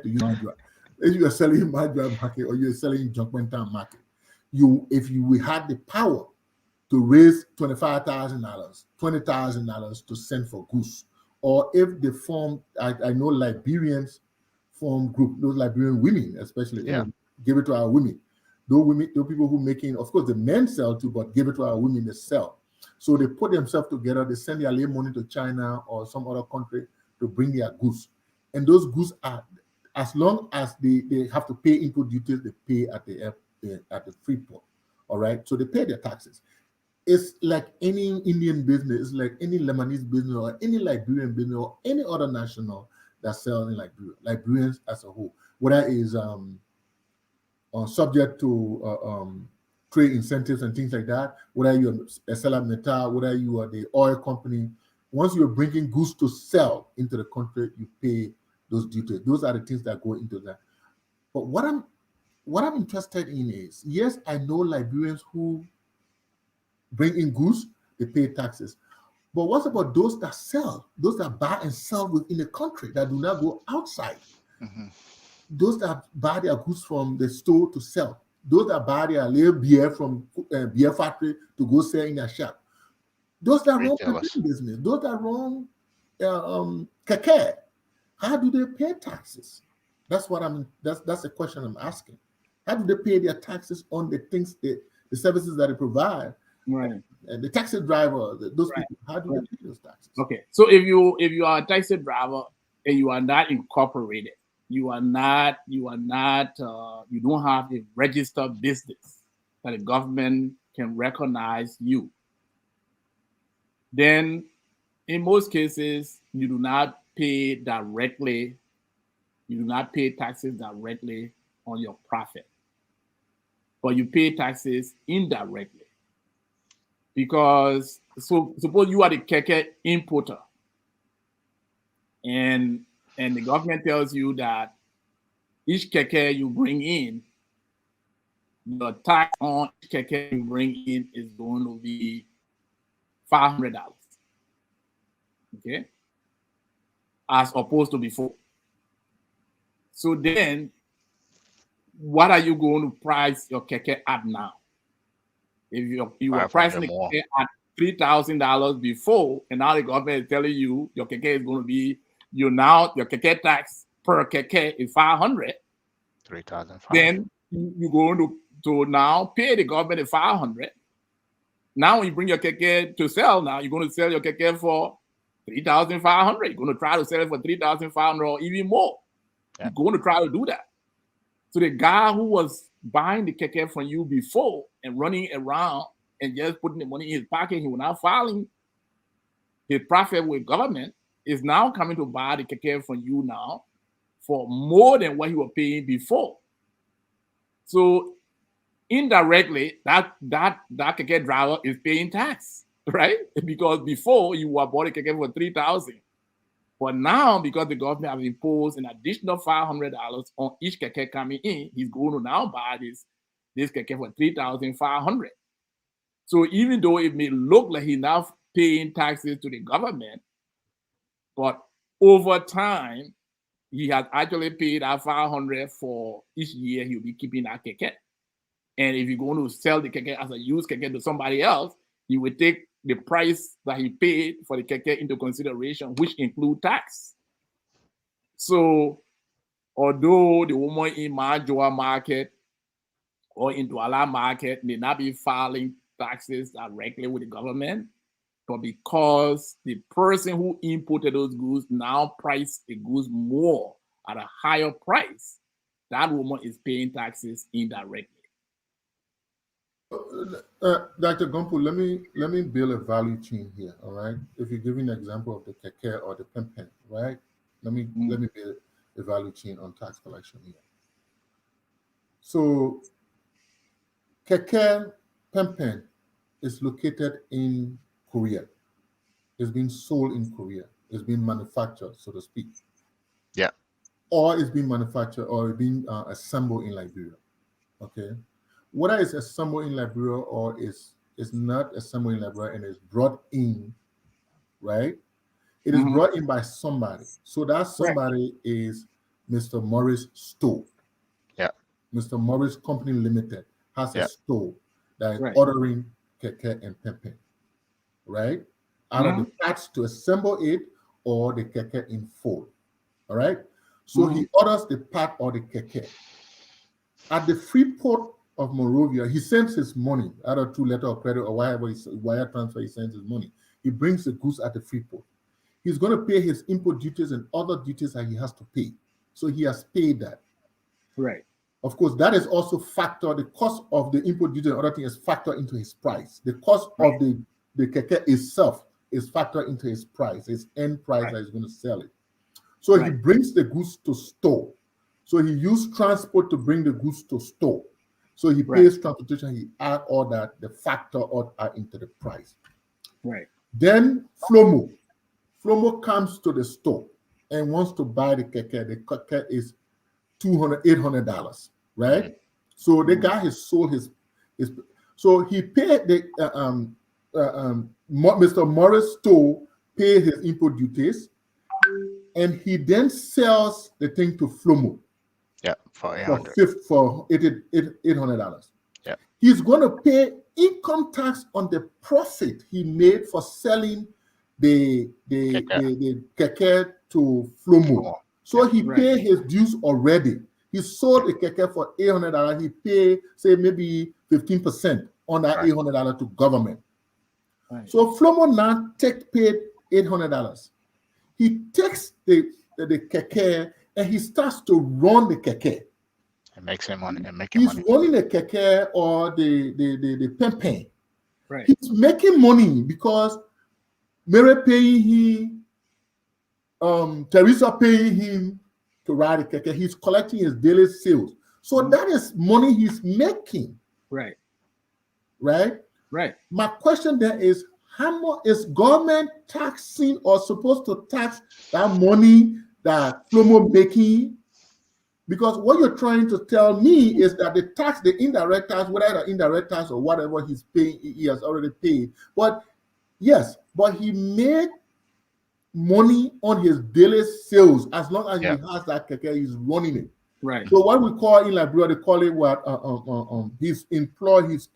use Mandra. If you are selling in Mandra market or you're selling in Junkwentown market, if you had the power to raise $25,000, $20,000 to send for goods, or if they form, I know Liberians form group, those Liberian women especially, give it to our women. Those people who making, of course, the men sell too, but give it to our women, they sell. So they put themselves together, they send their lay money to China or some other country to bring their goods. And those goods are, as long as they have to pay input duties, they pay at the free port. All right. So they pay their taxes. It's like any Indian business, it's like any Lebanese business or any Liberian business or any other national that sells in Liberia. Liberians as a whole, whether it is subject to trade incentives and things like that, whether you're a seller metal, whether you are the oil company, once you're bringing goods to sell into the country, you pay those duties. Those are the things that go into that. But what I'm interested in is, yes, I know Liberians who bring in goods, they pay taxes. But what about those that sell, those that buy and sell within the country that do not go outside? Those that buy their goods from the store to sell, those that buy their little beer from beer factory to go sell in their shop, those that run business, those that run keke, how do they pay taxes? That's the question I'm asking. How do they pay their taxes on the things, the services that they provide? Right. And the taxi driver, those people, how do they pay those taxes? Okay, so if you are a taxi driver and you are not incorporated, you don't have a registered business that the government can recognize you, then in most cases you do not pay directly. You do not pay taxes directly on your profit, but you pay taxes indirectly. Because suppose you are the keke importer, and the government tells you that each keke you bring in, the tax on each keke you bring in is going to be $500. Okay, as opposed to before. So then, what are you going to price your keke at now? If you were pricing the keke at $3,000 before, and now the government is telling you your keke is going to be your keke tax per keke is $500. $3,500. Then you're going to now pay the government the $500. Now when you bring your keke to sell, now you're going to sell your keke for $3,500. You're going to try to sell it for $3,500 or even more. You're going to try to do that. So the guy who was buying the keke from you before and running around and just putting the money in his pocket, he was now filing his profit with government, is now coming to buy the keke from you now for more than what he was paying before. So indirectly, that keke driver is paying tax, right? Because before you were bought a keke for $3,000. But now, because the government has imposed an additional $500 on each keke coming in, he's going to now buy this keke for $3,500. So even though it may look like he's now paying taxes to the government, but over time, he has actually paid out $500 for each year he'll be keeping that keke. And if you're going to sell the keke as a used keke to somebody else, he will take the price that he paid for the keke into consideration, which include tax. So, although the woman in Majoa market or in Douala market may not be filing taxes directly with the government, but because the person who imported those goods now priced the goods more at a higher price, that woman is paying taxes indirectly. Dr. Gompo, let me build a value chain here, all right? If you give an example of the keke or the pempen, right? Let me build a value chain on tax collection here. So keke pempen is located in Korea. It's being sold in Korea. It's being manufactured, so to speak. Yeah. Or it's being manufactured or being assembled in Liberia. Okay. Whether it's assembled in Liberia or is not assembled in Liberia and is brought in, right? It is brought in by somebody. So that somebody is Mr. Morris Store. Yeah. Mr. Morris Company Limited has a store that is Right. ordering keke and pempen, right? Either the parts to assemble it or the keke in full. All right. So he orders the part or the keke. At the free port of Monrovia, he sends his money, either through letter of credit or whatever wire transfer, he sends his money. He brings the goods at the free port. He's going to pay his import duties and other duties that he has to pay. So he has paid that. Right. Of course, that is also factored. The cost of the import duty and other things is factored into his price. The cost of the keke itself is factored into his price, his end price that he's going to sell it. So he brings the goods to store. So he used transport to bring the goods to store. So he pays transportation, he add all that, the factor all are into the price. Right. Then Flomo. Flomo comes to the store and wants to buy the keke. The keke is $800, right? So the guy has sold his so he paid the Mr. Morris Store paid his import duties, and he then sells the thing to Flomo. Yeah, for $800. For $800. Yeah. He's going to pay income tax on the profit he made for selling the keke to Flomo. So he paid his dues already. He sold the keke for $800. He paid, say, maybe 15% on that $800 to government. Right. So Flomo now paid $800. He takes the keke and he starts to run the keke. It makes him money. He's running the keke or the pempen. Right. He's making money because Mere paying he Teresa paying him to ride a keke. He's collecting his daily sales. So that is money he's making. Right. Right? Right. My question then is, how much is government taxing or supposed to tax that money that Flomo making? Because what you're trying to tell me is that the indirect tax, whether the indirect tax or whatever he's paying, he has already paid. But yes, but he made money on his daily sales as long as he has that keke, he's running it. Right. So what we call in Liberia, they call it what he's employed, he's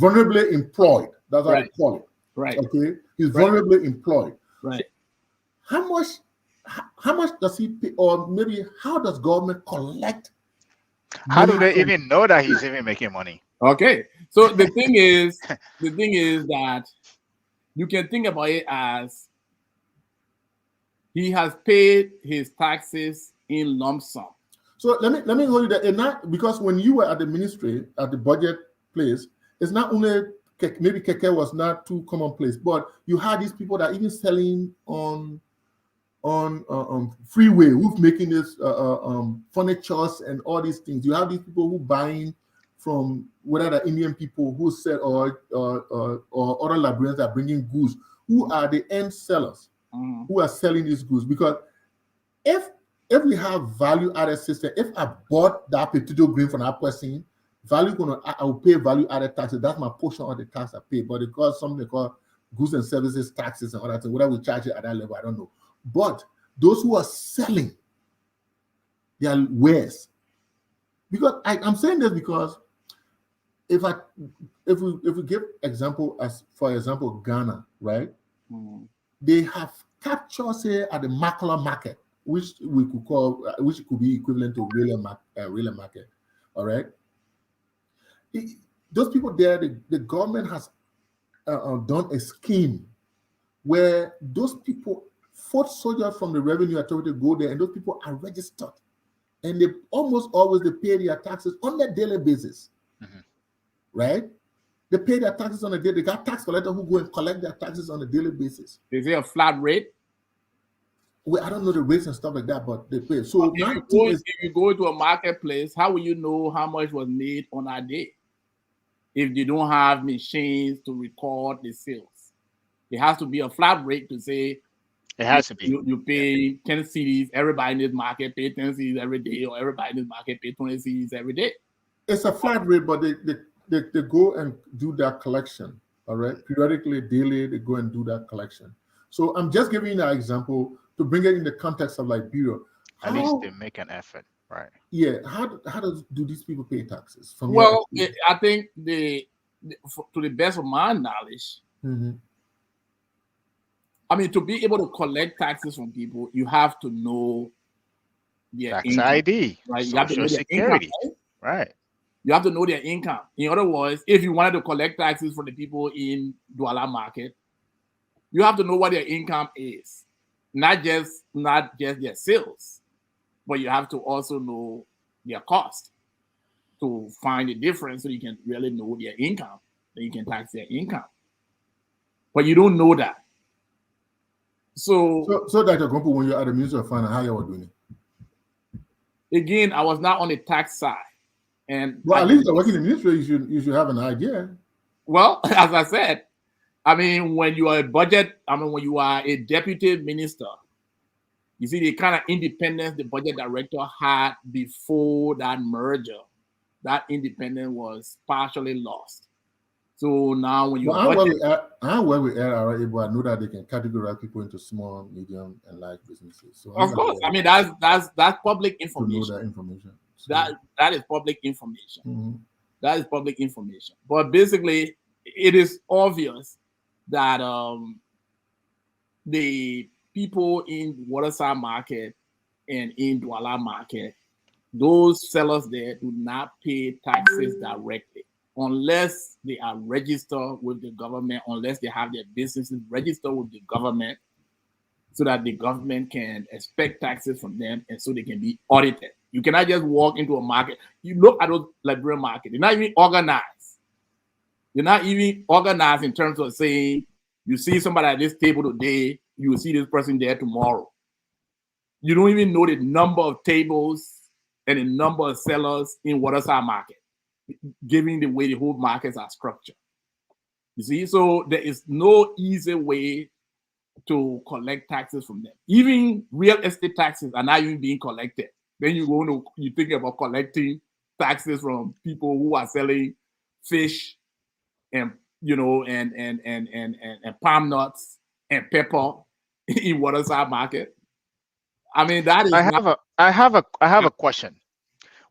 vulnerably employed. That's how they call it. Right. Okay, he's vulnerably employed. Right. How much does he pay, or maybe how does government collect? How do they even know that he's even making money? Okay. So the thing is that you can think about it as he has paid his taxes in lump sum. So let me hold you that, and not because when you were at the ministry at the budget place, it's not only maybe keke was not too commonplace, but you had these people that are even selling on freeway, who's making this furnitures and all these things. You have these people who buying from whether the Indian people who sell or other Liberians that are bringing goods, who are the end sellers who are selling these goods. Because if we have value-added system, if I bought that potato green from that person, I will pay value-added taxes. That's my portion of the tax I pay. But it costs something called goods and services taxes and all that. So whether we charge it at that level, I don't know. But those who are selling their wares, because I'm saying this because if we give example, as for example Ghana, right? They have captured, say, at the Makala market, which we could call, which could be equivalent to real market. All right. Those people there, the government has done a scheme where those people, foot soldiers from the revenue authority go there, and those people are registered, and they almost always pay their taxes on a daily basis, right? They pay their taxes on a daily. They got tax collectors who go and collect their taxes on a daily basis. Is there a flat rate? Well, I don't know the rates and stuff like that, but they pay. So if you go to a marketplace, how will you know how much was made on that day if you don't have machines to record the sales? It has to be a flat rate to say it has to be. You pay 10 cedis, everybody in this market pay 10 cedis every day, or everybody in this market pay 20 cedis every day. It's a flat rate, but they go and do that collection. All right, periodically, daily, they go and do that collection. So I'm just giving you an example to bring it in the context of Liberia. At least they make an effort, right? Yeah. How do these people pay taxes? Well, I think to the best of my knowledge, I mean, to be able to collect taxes from people, you have to know their tax income, ID, right? Social you have to Security, income, right? You have to know their income. In other words, if you wanted to collect taxes from the people in Douala market, you have to know what their income is, not just their sales, but you have to also know their cost to find the difference, so you can really know their income, then you can tax their income. But you don't know that. So that example, when you're at the Ministry of Finance, how you were doing it? Again, I was not on the tax side, and at least you're working in the ministry, you should have an idea. Well, as I said, I mean, when you are when you are a deputy minister, you see the kind of independence the budget director had before that merger, that independence was partially lost. So now when you I'm where we are already, but I know that they can categorize people into small, medium, and large businesses. So of course, I mean that's public information. To know that information. So, that is public information. That is public information. But basically, it is obvious that the people in Waterside Market and in Douala Market, those sellers there do not pay taxes directly unless they are registered with the government, unless they have their businesses registered with the government, so that the government can expect taxes from them and so they can be audited. You cannot just walk into a market. You look at those Liberian market, they're not even organized. They're not even organized in terms of saying, you see somebody at this table today, you will see this person there tomorrow. You don't even know the number of tables and the number of sellers in Waterside Market, given the way the whole markets are structured. You see, so there is no easy way to collect taxes from them. Even real estate taxes are not even being collected. Then you think about collecting taxes from people who are selling fish and and palm nuts and pepper in Waterside Market. I mean, that is I have a question.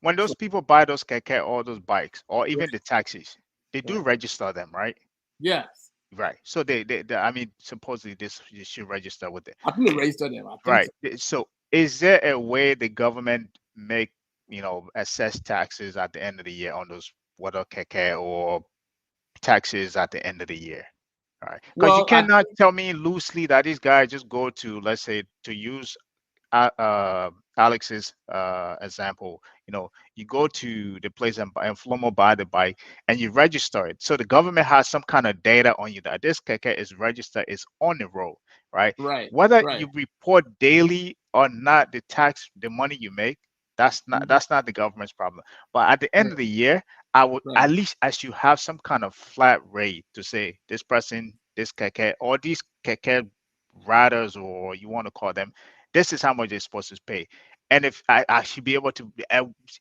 When those people buy those keke or those bikes or even the taxis, they do register them, right? Yes. Right. So they I mean, supposedly you should register with it. I think they register them. I think Right. so. So is there a way the government make, assess taxes at the end of the year on those whether keke or taxes at the end of the year? All right. Because you cannot tell me loosely that these guys just go to, let's say, to use Alex's example, you go to the place and Flomo buy the bike and you register it. So the government has some kind of data on you that this keke is registered, is on the road, right? Right. Whether right. you report daily or not, the money you make, that's not the government's problem. But at the end of the year, I would at least I should have some kind of flat rate to say this person, this keke, or these keke riders, or you want to call them, this is how much they're supposed to pay. And if I should be able to,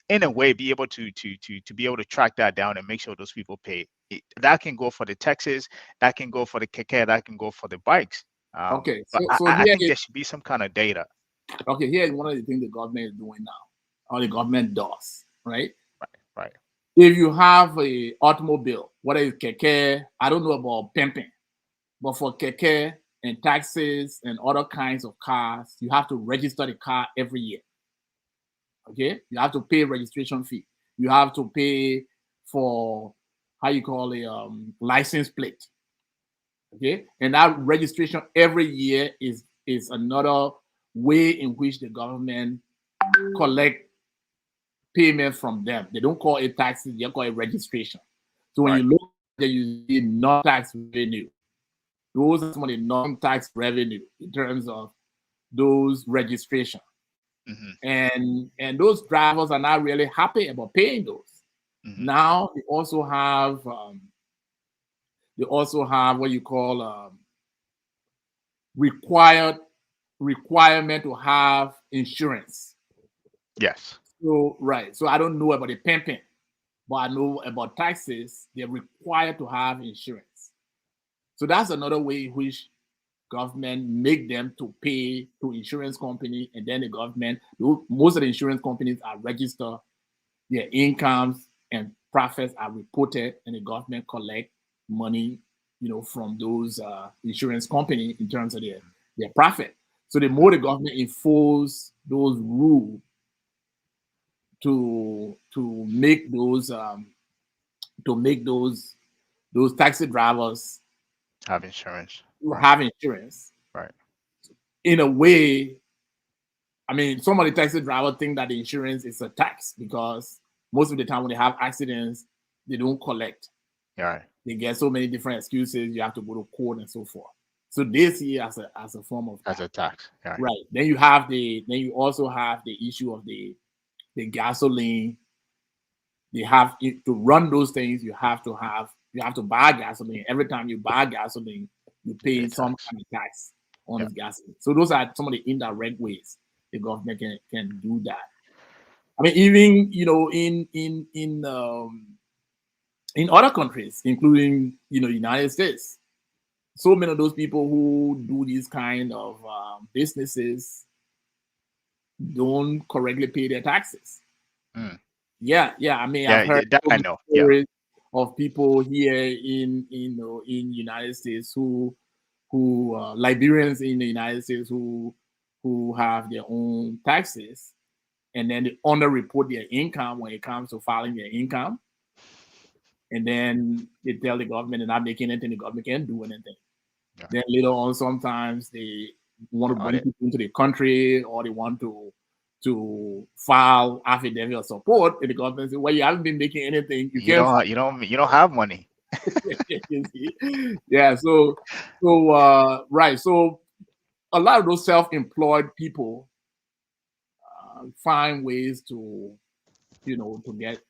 in a way, be able to be able to track that down and make sure those people pay. That can go for the taxes, that can go for the keke, that can go for the bikes. Okay, but I think there should be some kind of data. Okay, here's one of the things the government is doing now, or the government does, right? Right. If you have a automobile, whether it's keke, I don't know about pimping, but for keke and taxes and other kinds of cars, you have to register the car every year. Okay, you have to pay registration fee. You have to pay for license plate. Okay, and that registration every year is another way in which the government collect payment from them. They don't call it taxes; they call it registration. So when you look at it, you see non-tax revenue. Those are some of the non-tax revenue in terms of those registration. And those drivers are not really happy about paying those. Now they also have what you call requirement to have insurance. Yes. So So I don't know about the pimping, but I know about taxes. They're required to have insurance. So that's another way in which government make them to pay to insurance company, and then the government, most of the insurance companies are registered, their incomes and profits are reported, and the government collect money, from those insurance companies in terms of their profit. So the more the government enforce those rules to make those taxi drivers have insurance. Right. In a way, I mean, some of the taxi drivers think that the insurance is a tax because most of the time when they have accidents, they don't collect. Right. They get so many different excuses. You have to go to court and so forth. So they see it as a form of tax. As a tax. Right. Then you also have the issue of the gasoline. They have to run those things. You have to buy gasoline. Every time you buy gasoline, you pay some kind of tax on the gasoline. So those are some of the indirect ways the government can do that. I mean, even in other countries, including United States, so many of those people who do these kind of businesses don't correctly pay their taxes. Yeah. I mean, I've heard that I know. Stories of people here in United States who Liberians in the United States who have their own taxes, and then they underreport their income when it comes to filing their income, and then they tell the government they're not making anything. The government can't do anything. Yeah. Then later on, sometimes they want to bring people into the country, or they want to file affidavit of support, and the government says, "Well, you haven't been making anything. You don't have money." Yeah. So right. So a lot of those self-employed people find ways to, to get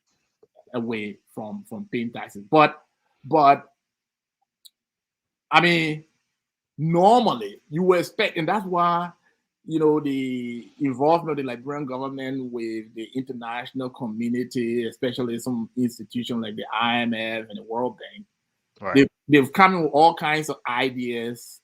away from paying taxes. But I mean, normally you would expect, and that's why, the involvement of the Liberian government with the international community, especially some institutions like the IMF and the World Bank, Right. they've come in with all kinds of ideas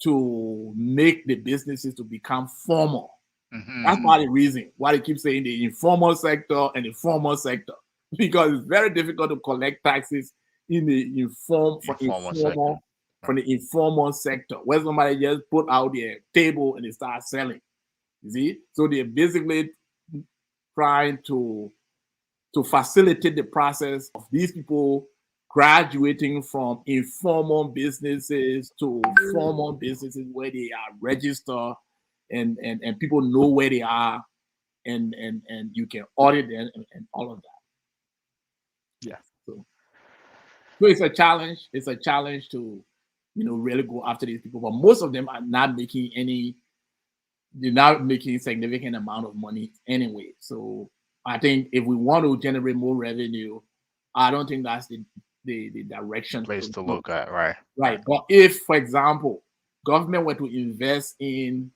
to make the businesses to become formal. That's part of the reason why they keep saying the informal sector and the formal sector, because it's very difficult to collect taxes in the informal sector, where somebody just put out their table and they start selling. You see, so they're basically trying to facilitate the process of these people graduating from informal businesses to formal businesses where they are registered and people know where they are and you can audit them and all of that. Yeah. So it's a challenge. It's a challenge to, really go after these people. But most of them are not making they're not making significant amount of money anyway. So I think if we want to generate more revenue, I don't think that's the direction Place to look at, right? Right. But if, for example, government were to invest in,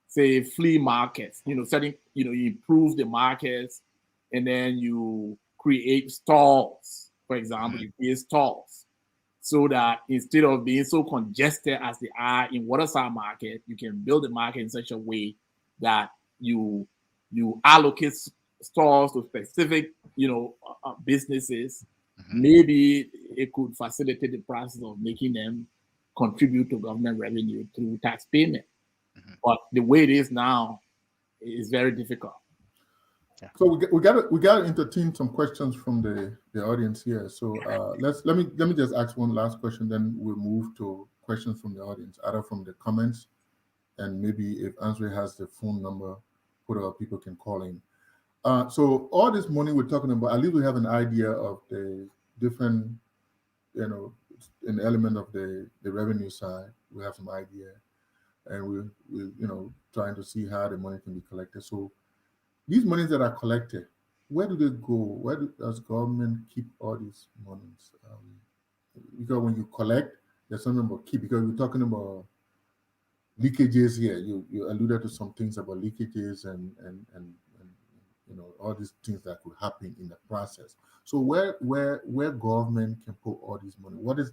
say, flea markets, setting, you improve the markets, and then you create stalls, for example, you create stalls, so that instead of being so congested as they are in waterside market, you can build the market in such a way that you allocate stalls to specific, businesses. Maybe it could facilitate the process of making them contribute to government revenue through tax payment. But the way it is now is very difficult. Yeah. So we got to entertain some questions from the audience here. So let me just ask one last question, then we'll move to questions from the audience, either from the comments, and maybe if Andre has the phone number, people can call in. So all this money we're talking about, at least we have an idea of the different, an element of the revenue side. We have some idea, and we're trying to see how the money can be collected. So these monies that are collected, where do they go? Where does government keep all these monies? Because when you collect, there's something about keep. Because we're talking about leakages here. You alluded to some things about leakages and all these things that could happen in the process. So where government can put all this money? What is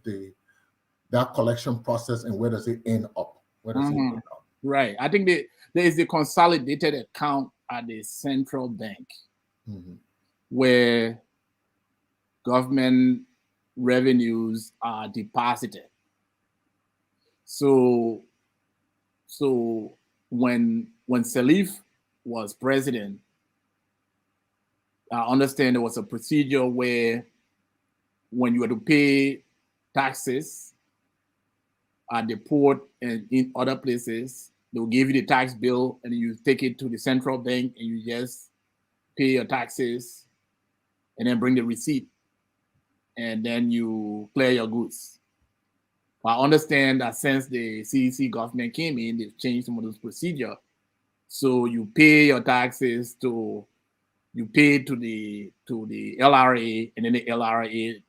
that collection process, and where does it end up? Where does it end up? Right. I think there is the consolidated account at the central bank, where government revenues are deposited. So when Salif was president, I understand there was a procedure where when you were to pay taxes at the port and in other places, they'll give you the tax bill and you take it to the central bank and you just pay your taxes and then bring the receipt and then you clear your goods. I understand that since the CEC government came in, they've changed some of those procedures. So you pay your taxes to the LRA, and then the LRA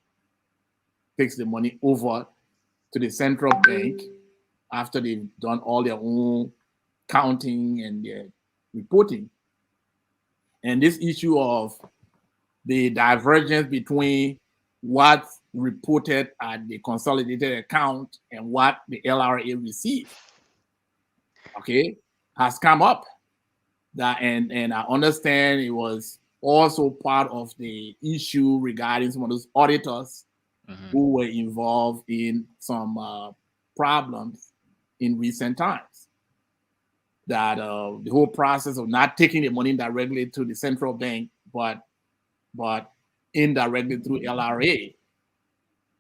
takes the money over to the central bank after they've done all their own counting and their reporting. And this issue of the divergence between what's reported at the consolidated account and what the LRA received, has come up. And I understand it was also part of the issue regarding some of those auditors who were involved in some problems in recent times. That the whole process of not taking the money directly to the central bank, but indirectly through LRA,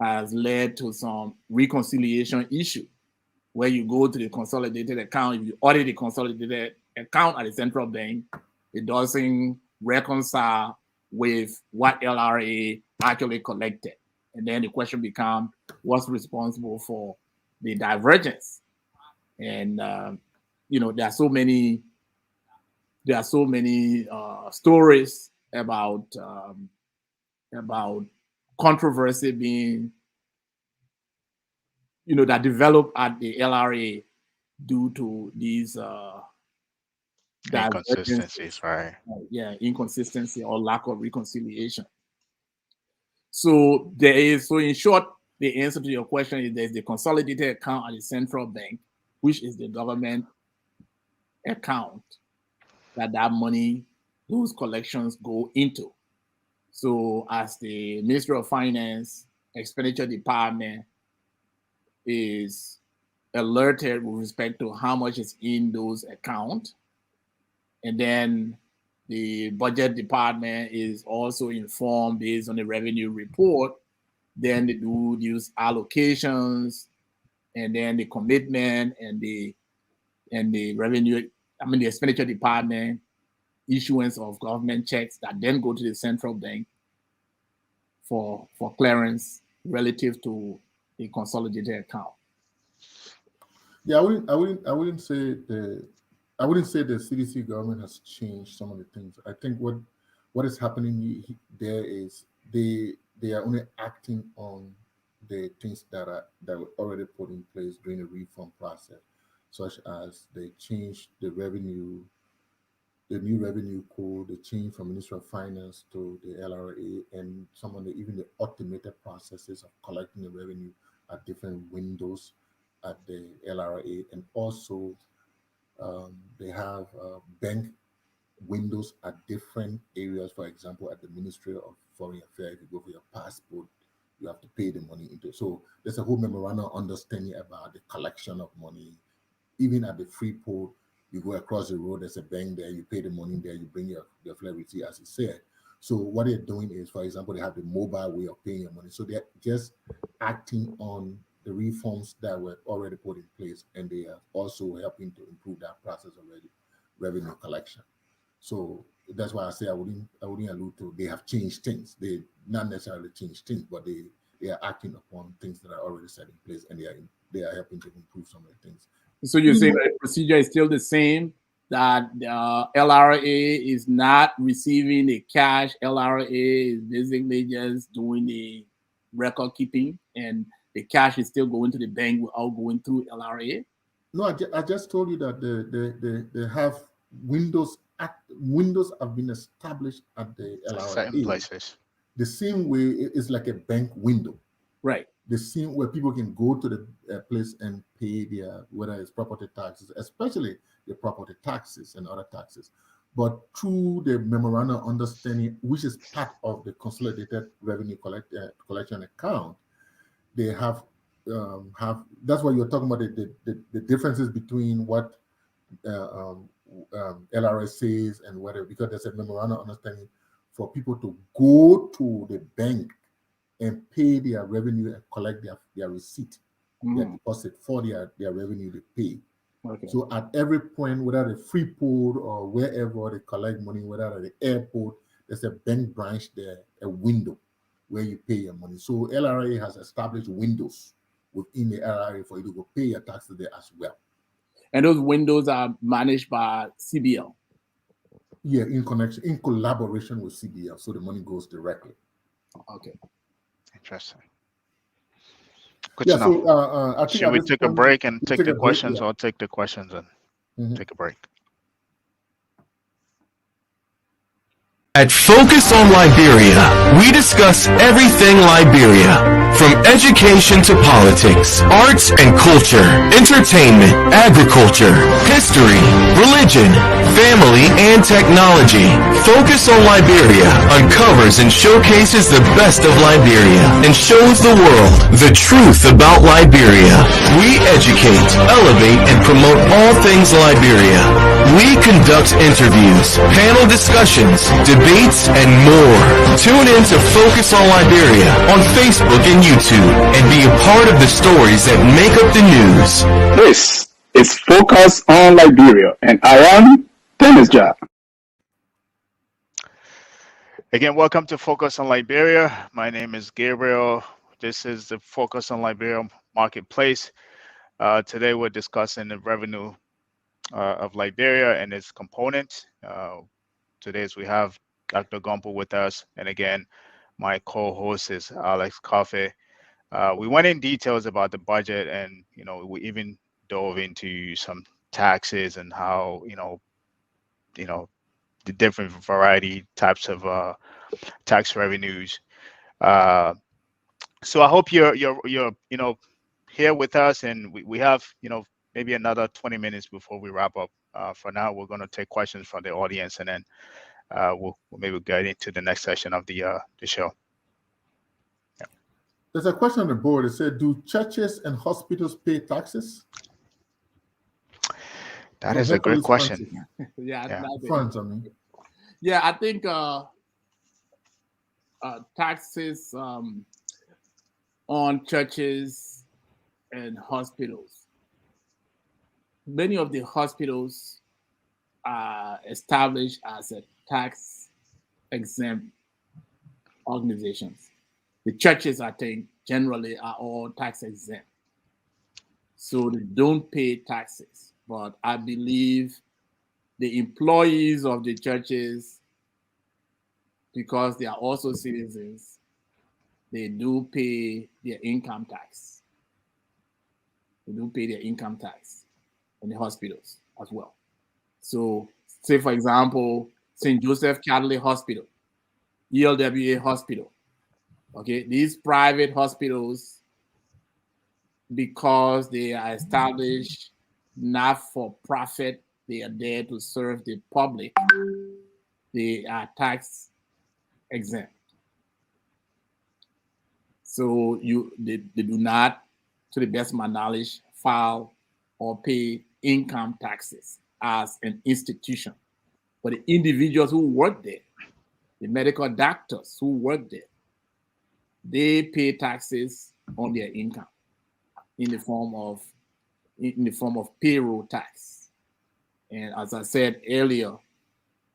has led to some reconciliation issue, where you go to the consolidated account. If you audit the consolidated account at the central bank, it doesn't reconcile with what LRA actually collected. And then the question becomes, what's responsible for the divergence? And, there are so many there are so many stories about controversy being, that developed at the LRA due to these inconsistencies, right? Inconsistency or lack of reconciliation. So in short, the answer to your question is there's the consolidated account at the central bank, which is the government account that money, those collections go into. So as the Ministry of Finance, Expenditure Department is alerted with respect to how much is in those accounts, and then the Budget Department is also informed based on the revenue report. Then they do use allocations, and then the commitment and the revenue, the Expenditure Department issuance of government checks that then go to the central bank for clearance relative to the consolidated account. Yeah, I wouldn't say the CDC government has changed some of the things. I think what is happening there is they are only acting on the things that were already put in place during the reform process, such as they changed the new revenue code, the change from Ministry of Finance to the LRA, and some of even the automated processes of collecting the revenue at different windows at the LRA, and also they have bank windows at different areas. For example, at the Ministry of Foreign Affairs, if you go for your passport, you have to pay the money into. So there's a whole memorandum of understanding about the collection of money. Even at the free port, you go across the road, there's a bank there, you pay the money there, you bring your flag receipt, as you said. So what they're doing is, for example, they have the mobile way of paying your money. So they're just acting on the reforms that were already put in place, and they are also helping to improve that process already, revenue collection. So that's why I say I wouldn't allude to they have changed things. They not necessarily changed things, but they are acting upon things that are already set in place, and they are helping to improve some of the things. So you're saying the procedure is still the same, that LRA is not receiving the cash. LRA is basically just doing the record keeping, and the cash is still going to the bank without going through LRA? No, I just told you that they have windows. Windows have been established at the LRA. Certain places. The same way it's like a bank window. Right. The same where people can go to the place and pay their, whether it's property taxes, especially the property taxes and other taxes. But through the memorandum of understanding, which is part of the consolidated revenue collection account, they have that's why you're talking about the differences between what LRS says and whatever, because there's a memorandum of understanding for people to go to the bank and pay their revenue and collect their receipt, their deposit for their revenue they pay. Okay. So at every point, whether the free port or wherever they collect money, whether at the airport, there's a bank branch there, a window where you pay your money. So LRA has established windows within the LRA for you to go pay your taxes there as well. And those windows are managed by CBL? Yeah, in collaboration with CBL, so the money goes directly. Okay. Interesting. Good to know. So I think should we take a break and take the questions, yeah. or take the questions and take a break? At Focus on Liberia, we discuss everything Liberia, from education to politics, arts and culture, entertainment, agriculture, history, religion, family, and technology. Focus on Liberia uncovers and showcases the best of Liberia and shows the world the truth about Liberia. We educate, elevate, and promote all things Liberia. We conduct interviews, panel discussions, debates, and more. Tune in to Focus on Liberia on Facebook and YouTube and be a part of the stories that make up the news. This is Focus on Liberia, and I am Dennis Ja. Again, welcome to Focus on Liberia. My name is Gabriel. This is the Focus on Liberia Marketplace. Today we're discussing the revenue of Liberia and its components. Today we have Dr. Gompo with us, and again, my co-host is Alex Coffey. We went in details about the budget, and we even dove into some taxes and how the different variety types of tax revenues. So I hope you're here with us, and we have maybe another 20 minutes before we wrap up. For now, we're going to take questions from the audience, and then we'll maybe get into the next session of the show. Yeah. There's a question on the board. It said, do churches and hospitals pay taxes? That is a great question. Funds, I mean. Yeah, I think taxes on churches and hospitals. Many of the hospitals are established as a tax-exempt organizations. The churches, I think, generally are all tax-exempt. So they don't pay taxes. But I believe the employees of the churches, because they are also citizens, they do pay their income tax. They do pay their income tax in the hospitals as well. So, say for example, St. Joseph Catholic Hospital, ELWA Hospital. Okay, these private hospitals, because they are established not for profit, they are there to serve the public. They are tax exempt. So they do not, to the best of my knowledge, file or pay income taxes as an institution. But the individuals who work there, the medical doctors who work there, they pay taxes on their income in the form of payroll tax. And as I said earlier,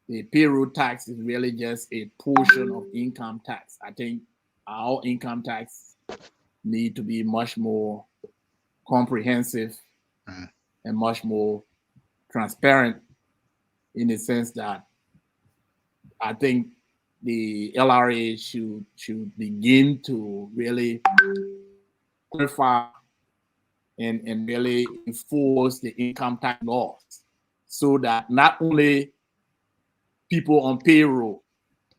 the payroll tax is really just a portion of income tax. I think our income tax need to be much more comprehensive and much more transparent, in the sense that I think the LRA should begin to really clarify and really enforce the income tax laws, so that not only people on payroll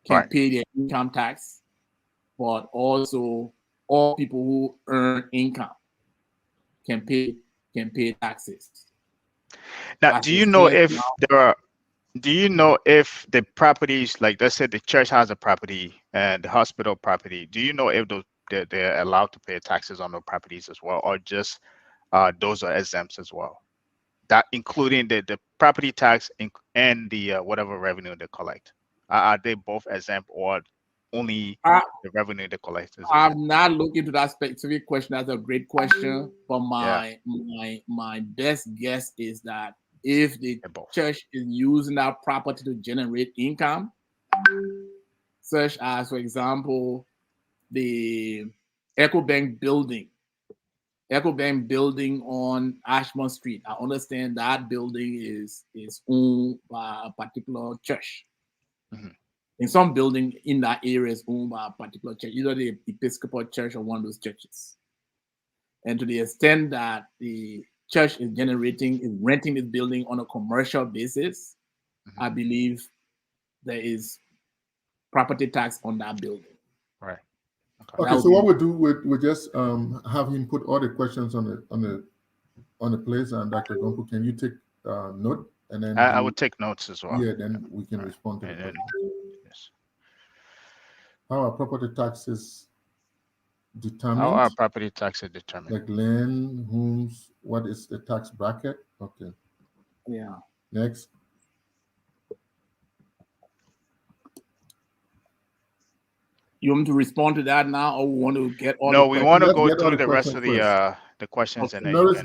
can pay their income tax, but also all people who earn income can pay taxes. Now, do you know if the properties, like let's say the church has a property and the hospital property, do you know if they're allowed to pay taxes on those properties as well, or just those are exempt as well? That including the property tax and the whatever revenue they collect. Are they both exempt, or only the revenue they collect? I'm not looking to that specific question. That's a great question, but my best guess is that if the church is using that property to generate income, such as, for example, the EcoBank building on Ashmont Street. I understand that building is owned by a particular church. Mm-hmm. And some building in that area is owned by a particular church, either the Episcopal Church or one of those churches. And to the extent that the church is renting this building on a commercial basis, I believe there is property tax on that building. Right. Okay, so what we do, we just have him put all the questions on the place, and Dr. Gompo, can you take note? And then I would take notes as well. Yeah, then we can respond to it. Yes. How are property taxes determined? How are property taxes determined? Like land, homes, what is the tax bracket? Okay. Yeah. Next. You want me to respond to that now, or we want to get all? No, we want to go through the rest of the questions. Okay. And Notice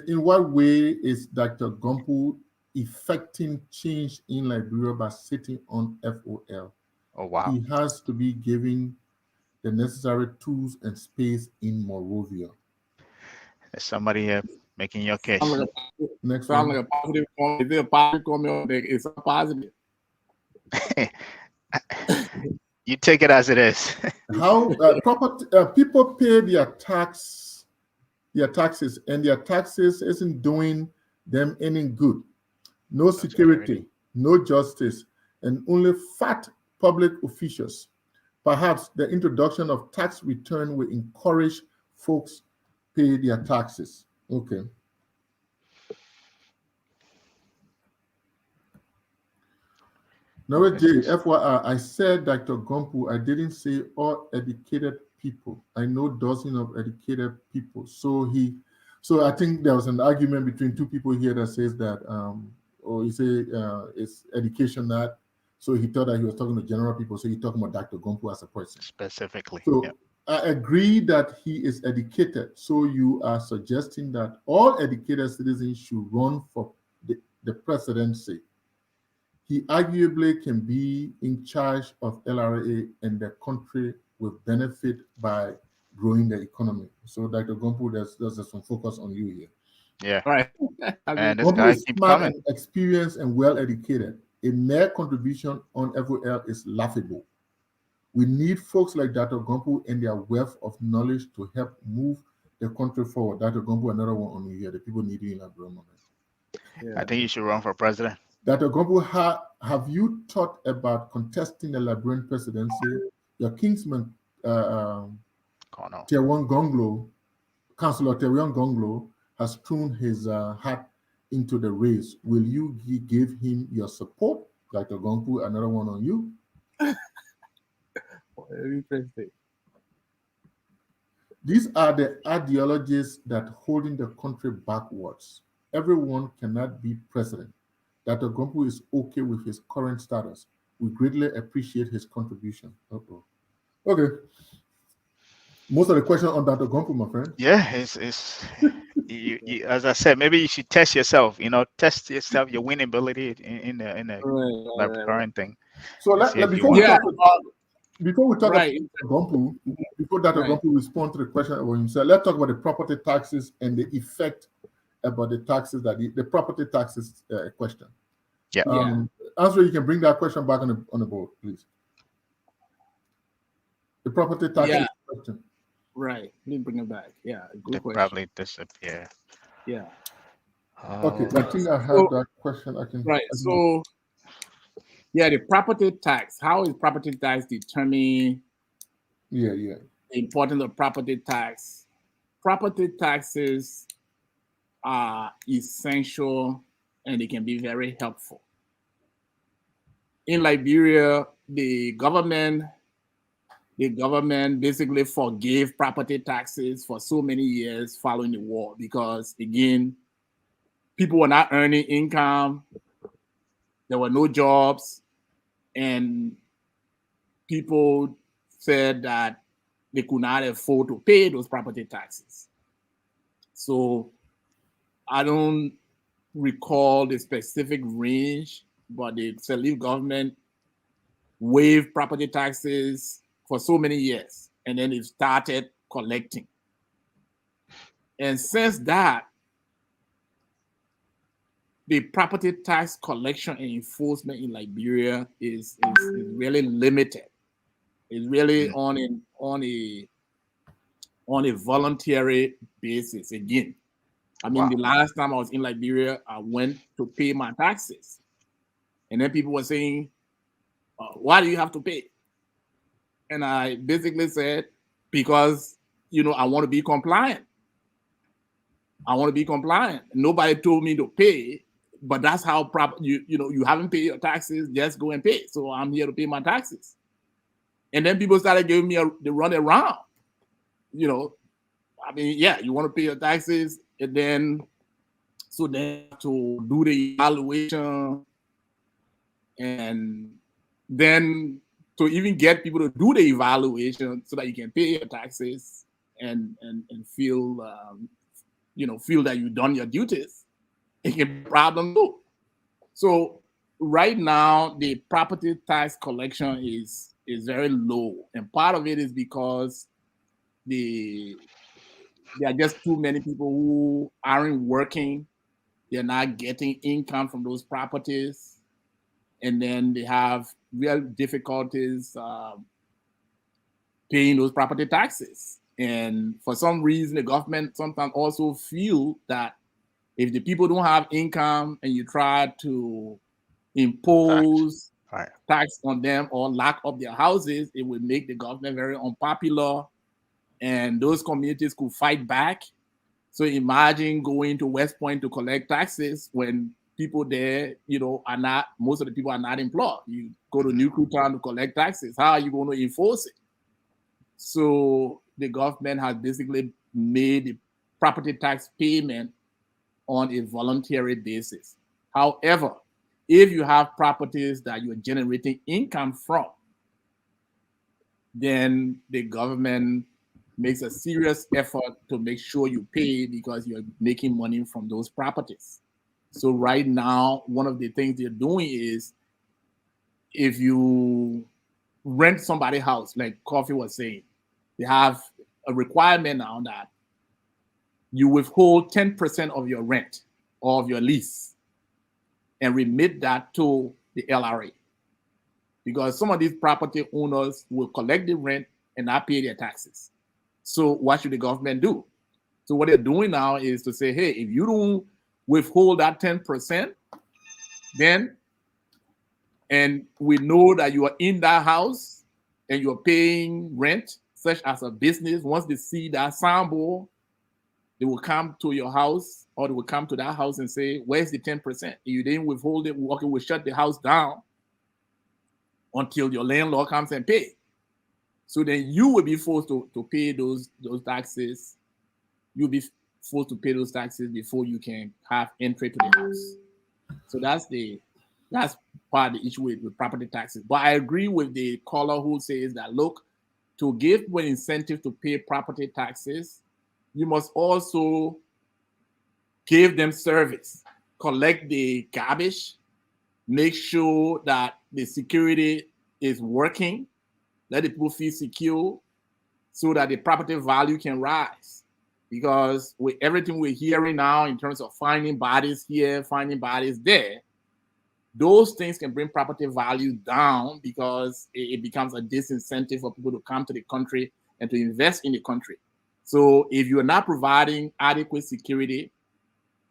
in what way is Dr. Gompo effecting change in Liberia by sitting on FOL? Oh, wow. He has to be given the necessary tools and space in Monrovia. Is somebody here making your case. Next Sound one. like a positive comment. Is it a positive comment? It's a positive. You take it as it is. How property people pay their taxes, and their taxes isn't doing them any good. No security, no justice, and only fat public officials. Perhaps the introduction of tax return will encourage folks pay their taxes. Okay. Number J, FYI, I said Dr. Gompu, I didn't say all educated people. I know dozens of educated people. So I think there was an argument between two people here that says that, or you say it's education that, so he thought that he was talking to general people, so he's talking about Dr. Gompu as a person. Specifically. So yeah. I agree that he is educated. So you are suggesting that all educated citizens should run for the presidency. He arguably can be in charge of LRA, and the country will benefit by growing the economy. So Dr. Gompu, there's some focus on you here. Yeah. Right. And this Gompu guy is keeps smart coming. and experienced and well-educated. A mere contribution on FOL is laughable. We need folks like Dr. Gompu and their wealth of knowledge to help move the country forward. Dr. Gompu, another one on you here. The people need you in that moment. Yeah. I think you should run for president. Dr. Gompu, have you thought about contesting the Liberian presidency? Your kinsman, Tewan Gonglo, Councillor Tewan Gonglo, has thrown his hat into the race. Will you give him your support? Dr. Gompu, another one on you. Interesting. These are the ideologies that holding the country backwards. Everyone cannot be president. Dr. Gompu is okay with his current status. We greatly appreciate his contribution. Okay. Most of the questions on Dr. Gompu, my friend. Yeah, it's you, as I said, maybe you should test yourself. Test yourself, your winning ability in the current thing. So before we talk right. about Gompu, before Dr. Gompu responds to the question about himself, let's talk about the property taxes and the effect about the taxes the property taxes question. Yeah. Answer, you can bring that question back on the board, please. The property taxes question. Right. Let me bring it back. Yeah. Good question. Probably disappear. Yeah. Okay. I think I have that question. I can. Right. So, the property tax. How is property tax determined? Yeah. The importance of property tax. Property taxes are essential and they can be very helpful. In Liberia, the government basically forgave property taxes for so many years following the war because, again, people were not earning income, there were no jobs, and people said that they could not afford to pay those property taxes. So I don't recall the specific range, but the Salif government waived property taxes for so many years, and then it started collecting. And since that, the property tax collection and enforcement in Liberia is really limited. It's really on a voluntary basis. Again, I mean, the last time I was in Liberia, I went to pay my taxes, and then people were saying, "Why do you have to pay?" And I basically said, "Because I want to be compliant. I want to be compliant. Nobody told me to pay, but that's how you haven't paid your taxes. Just go and pay. So I'm here to pay my taxes." And then people started giving me the run around. You want to pay your taxes, and then to do the evaluation, and then to even get people to do the evaluation so that you can pay your taxes and feel that you've done your duties, it can be a problem too. So right now the property tax collection is very low, and part of it is because the there are just too many people who aren't working. They're not getting income from those properties. And then they have real difficulties paying those property taxes. And for some reason, the government sometimes also feel that if the people don't have income and you try to impose tax on them or lock up their houses, it will make the government very unpopular, and those communities could fight back. So imagine going to West Point to collect taxes when people there, are not, most of the people are not employed. You go to Newtown to collect taxes. How are you going to enforce it? So the government has basically made the property tax payment on a voluntary basis. However, if you have properties that you're generating income from, then the government makes a serious effort to make sure you pay because you're making money from those properties. So right now, one of the things they're doing is if you rent somebody's house, like Coffee was saying, they have a requirement now that you withhold 10% of your rent or of your lease and remit that to the LRA. Because some of these property owners will collect the rent and not pay their taxes. So what should the government do? So what they're doing now is to say, hey, if you don't withhold that 10%, then, and we know that you are in that house and you're paying rent, such as a business, once they see that sample, they will come to your house or they will come to that house and say, where's the 10%? If you didn't withhold it, we'll shut the house down until your landlord comes and pay. So then you will be forced to pay those taxes. You'll be forced to pay those taxes before you can have entry to the house. So that's part of the issue with property taxes. But I agree with the caller who says that, look, to give an incentive to pay property taxes, you must also give them service, collect the garbage, make sure that the security is working, let the people feel secure so that the property value can rise. Because with everything we're hearing now in terms of finding bodies here, finding bodies there, those things can bring property value down because it becomes a disincentive for people to come to the country and to invest in the country. So if you're not providing adequate security,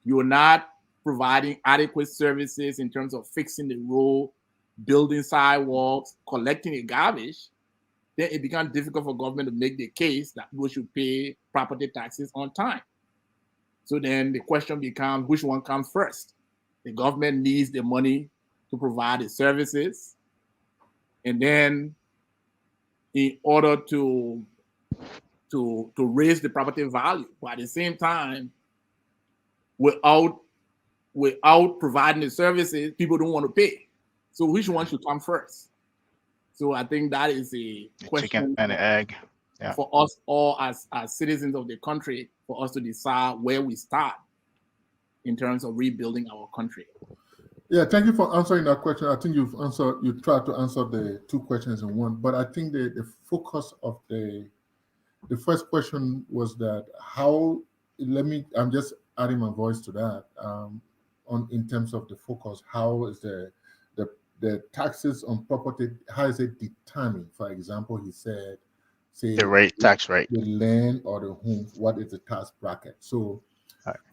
you're not providing adequate services in terms of fixing the road, building sidewalks, collecting the garbage, then it becomes difficult for government to make the case that people should pay property taxes on time. So then the question becomes, which one comes first? The government needs the money to provide the services. And then in order to raise the property value, but at the same time, without providing the services, people don't want to pay. So which one should come first? So I think that is a question chicken and the egg. Yeah. For us all as citizens of the country, for us to decide where we start in terms of rebuilding our country. Yeah, thank you for answering that question. I think you tried to answer the two questions in one, but I think the focus of the first question was that I'm just adding my voice to that in terms of the focus. How is the taxes on property, how is it determined? For example, he said, say the tax rate, the land or the home, what is the tax bracket? So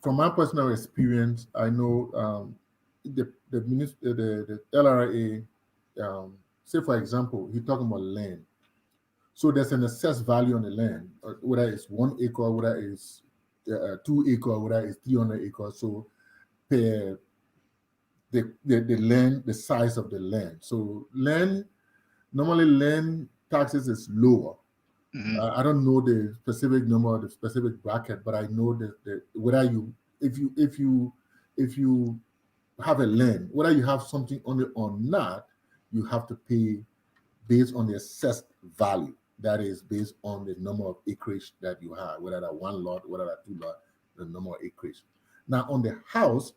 from my personal experience, I know the LRA, say for example, he's talking about land. So there's an assessed value on the land, whether it's 1 acre, whether it's 2 acres, whether it's 300 acres. So per the land, the size of the land. So normally land taxes is lower. Mm-hmm. I don't know the specific number, the specific bracket, but I know that if you have a land, whether you have something on it or not, you have to pay based on the assessed value. That is based on the number of acreage that you have, whether that 1 lot, whether that 2 lot, the number of acreage. Now on the house,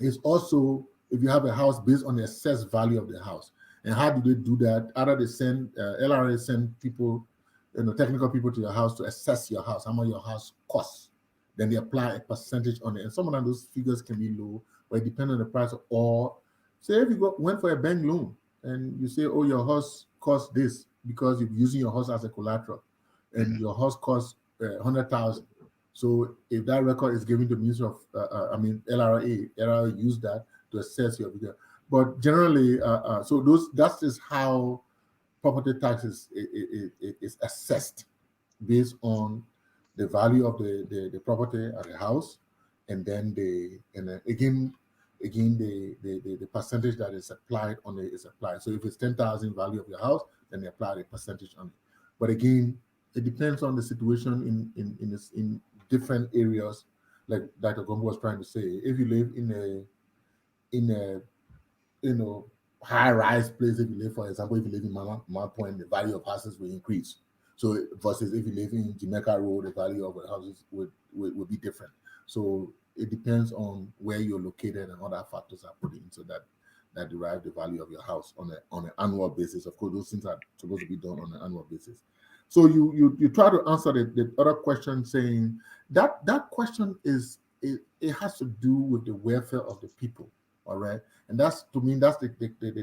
it's also, if you have a house, based on the assessed value of the house. And how do they do that? Either they send LRA send people technical people to your house to assess your house, how much your house costs. Then they apply a percentage on it. And some of those figures can be low, but it depends on the price. Or say if you went for a bank loan and you say, oh, your house costs this because you're using your house as a collateral, and your house costs 100,000. So if that record is given to the Ministry of, LRA use that to assess your figure. But generally, so that is how property taxes is assessed based on the value of the property or the house, and then the percentage that is applied on it is applied. So if it's 10,000 value of your house, then they apply the percentage on it. But again, it depends on the situation in different areas, like Dr. Gombo was trying to say. If you live in a high-rise place, if you live, for example, if you live in Mama Point, the value of houses will increase. So versus if you live in Jamaica Road, the value of the houses would be different. So it depends on where you're located and other factors are put in, so that derive the value of your house on an annual basis. Of course, those things are supposed to be done on an annual basis. So you try to answer the other question, saying that question it has to do with the welfare of the people. All right, and that's, to me, that's the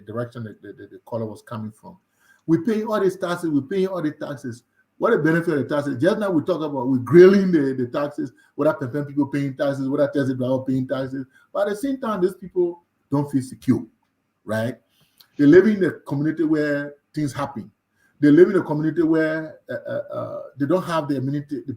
direction that the caller was coming from. We pay all these taxes. We pay all the taxes. What the benefit of the taxes? Just now we talk about we're grilling the taxes. Whether people paying taxes, whether taxi driver paying taxes. But at the same time, these people don't feel secure, right? They live in a community where things happen. They live in a community where they don't have the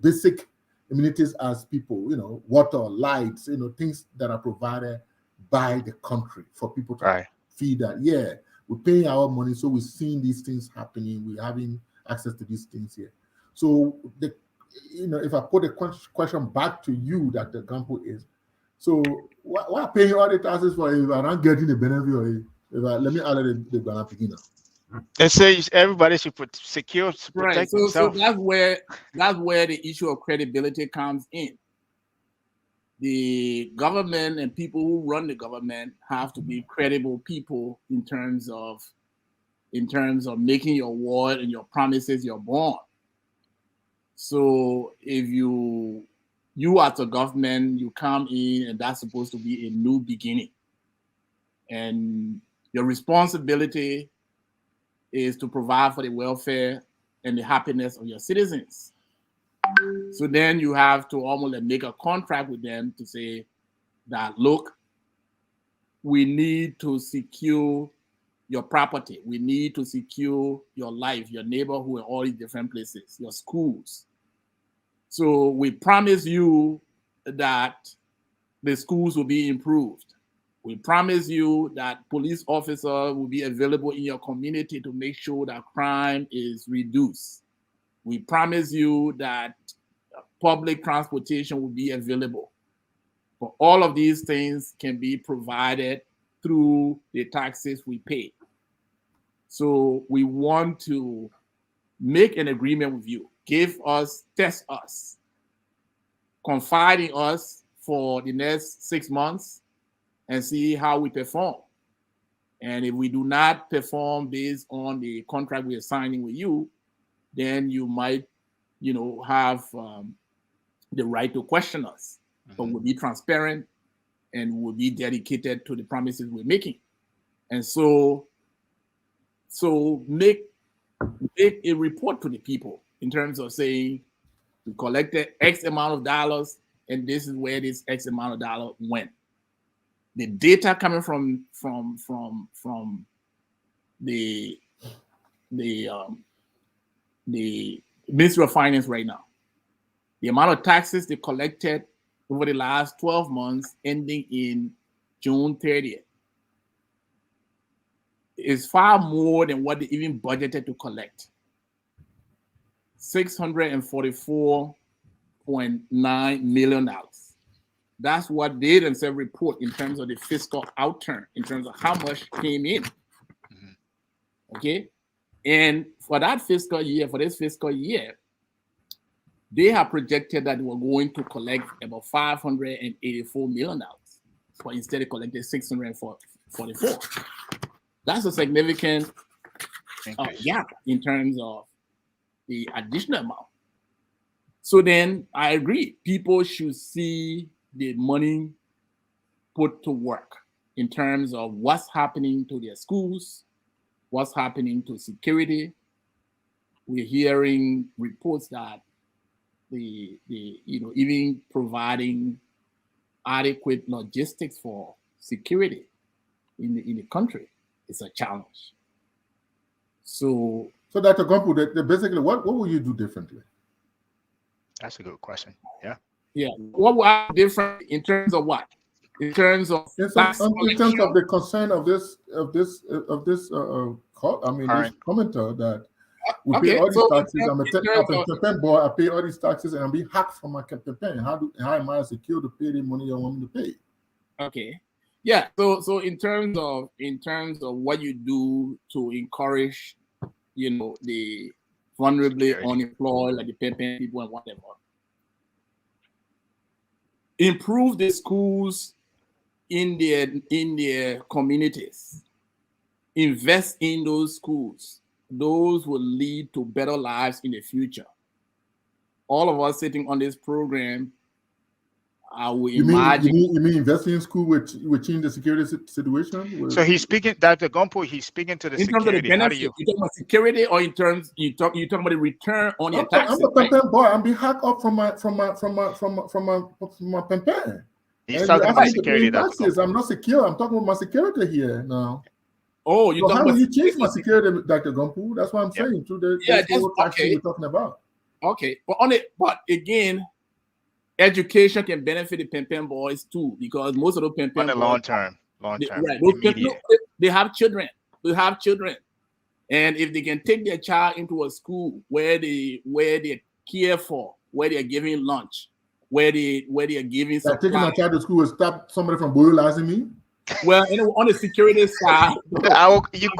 basic amenities as people. Water, lights, things that are provided by the country for people to feed that. Yeah, we're paying our money, so we're seeing these things happening. We're having access to these things here. So if I put a question back to you, Dr. Gampo, is, so why paying all the taxes for if I'm not getting the benefit of it? Let me add the Ghana beginner. It says everybody should secure to protect So themselves. that's where the issue of credibility comes in. The government and people who run the government have to be credible people in terms of making your word and your promises your bond. So if you as a government, you come in and that's supposed to be a new beginning, and your responsibility is to provide for the welfare and the happiness of your citizens. So then you have to almost make a contract with them to say that, look, we need to secure your property. We need to secure your life, your neighborhood, all these different places, your schools. So we promise you that the schools will be improved. We promise you that police officers will be available in your community to make sure that crime is reduced. We promise you that public transportation will be available. But all of these things can be provided through the taxes we pay. So we want to make an agreement with you. Test us, confide in us for the next 6 months and see how we perform. And if we do not perform based on the contract we are signing with you, then you might, have the right to question us. But we'll be transparent and we'll be dedicated to the promises we're making. And so make a report to the people in terms of saying we collected X amount of dollars and this is where this X amount of dollars went. The data coming from the Ministry of Finance right now, the amount of taxes they collected over the last 12 months ending in June 30th is far more than what they even budgeted to collect. $644.9 million. That's what they themselves report in terms of the fiscal outturn, in terms of how much came in. Okay? And for this fiscal year, they have projected that they were going to collect about $584 million. So instead they collected $644. That's a significant gap in terms of the additional amount. So then I agree, people should see the money put to work in terms of what's happening to their schools, what's happening to security. We're hearing reports that the even providing adequate logistics for security in the country is a challenge. So Dr. Gumpu, basically, what will you do differently? That's a good question. Yeah. Yeah. What will I do different in terms of what? In terms of in terms of the concern of this this commenter that we pay all these taxes. I'm a campaign boy. I pay all these taxes and I'm being hacked from my campaign. How am I secure to pay the money I want me to pay? Okay. Yeah. So in terms of what you do to encourage, the vulnerably unemployed, like the campaign people and whatever. Improve the schools in their communities. Invest in those schools. Those will lead to better lives in the future. All of us sitting on this program, I will imagine. You mean investing in school will change the security situation? So he's speaking, Dr. Gumpu, he's speaking to the in security. Terms of the benefit, you talking about security, or in terms you talking about the return on your taxes? I'm a campaign boy. I'm being hacked up from my campaign. He's talking about security. Taxes. I'm not secure. I'm talking about my security here now. Oh, you how will you change my security, Dr. Gumpu? That's what I'm saying. Through the taxes we're talking about. Okay, but again, education can benefit the campaign boys too, because most of the campaign on the long term, they have children. And if they can take their child into a school where they care for, where they are giving lunch, where they are giving supply. Taking my child to school will stop somebody from brutalizing me? Well, on the security side, you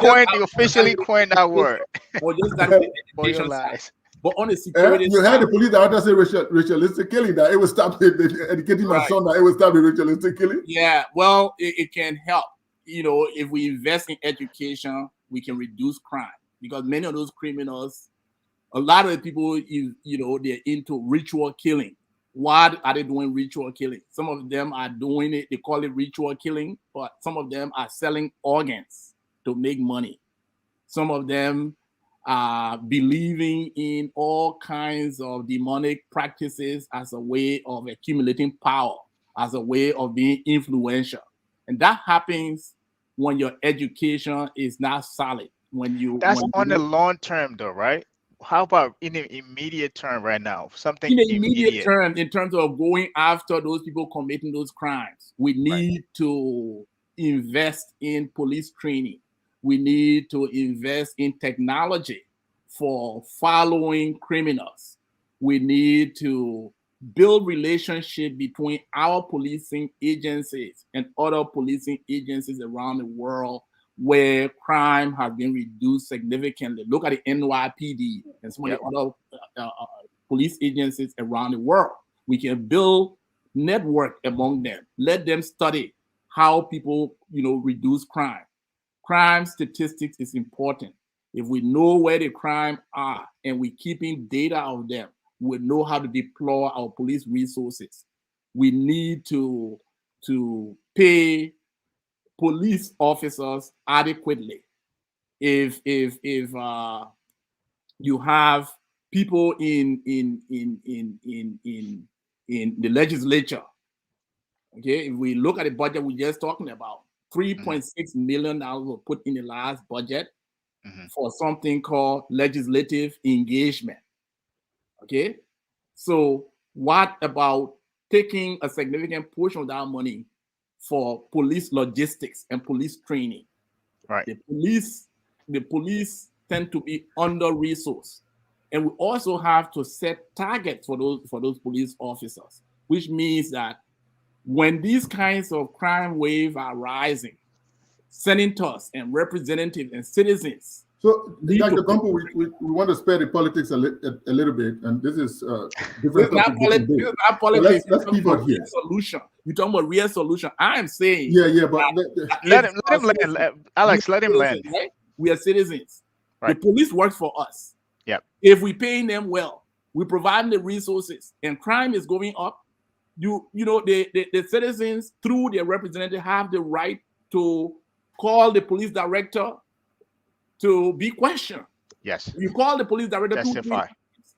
officially coined that word. Or just that education side. But on the security you had the police that had to say ritualistic killing, that it would stop educating my son, that it would stop the ritualistic killing. Yeah, well, it can help. If we invest in education, we can reduce crime, because many of those criminals, a lot of the people, they're into ritual killing. Why are they doing ritual killing? Some of them are doing it, they call it ritual killing, but some of them are selling organs to make money. Some of them are believing in all kinds of demonic practices as a way of accumulating power, as a way of being influential. And that happens when your education is not solid. That's on the long term though, right? How about in the immediate term right now? Something in the immediate term, in terms of going after those people committing those crimes, we need to invest in police training. We need to invest in technology for following criminals. We need to build relationship between our policing agencies and other policing agencies around the world where crime has been reduced significantly. Look at the NYPD and some of the other police agencies around the world. We can build network among them. Let them study how people, reduce crime. Crime statistics is important. If we know where the crime are and we're keeping data of them, we know how to deploy our police resources. We need to pay police officers adequately. If you have people in the legislature, okay, if we look at the budget we're just talking about, $3.6 million were put in the last budget for something called legislative engagement. Okay, so what about taking a significant portion of that money for police logistics and police training? Right. The police tend to be under-resourced, and we also have to set targets for those police officers, which means that when these kinds of crime waves are rising, senators and representatives and citizens. So, Dr. Gumpu, we want to spare the politics a little bit, and this is different. It's not politics. Let's pivot here. Solution. You're talking about real solution. I am saying. Yeah, but let him land. Alex, let him land. Right? We are citizens. Right. The police work for us. Yep. If we're paying them well, we're providing the resources, and crime is going up, you know, the citizens, through their representative, have the right to call the police director to be questioned. Yes. You call the police director Testify.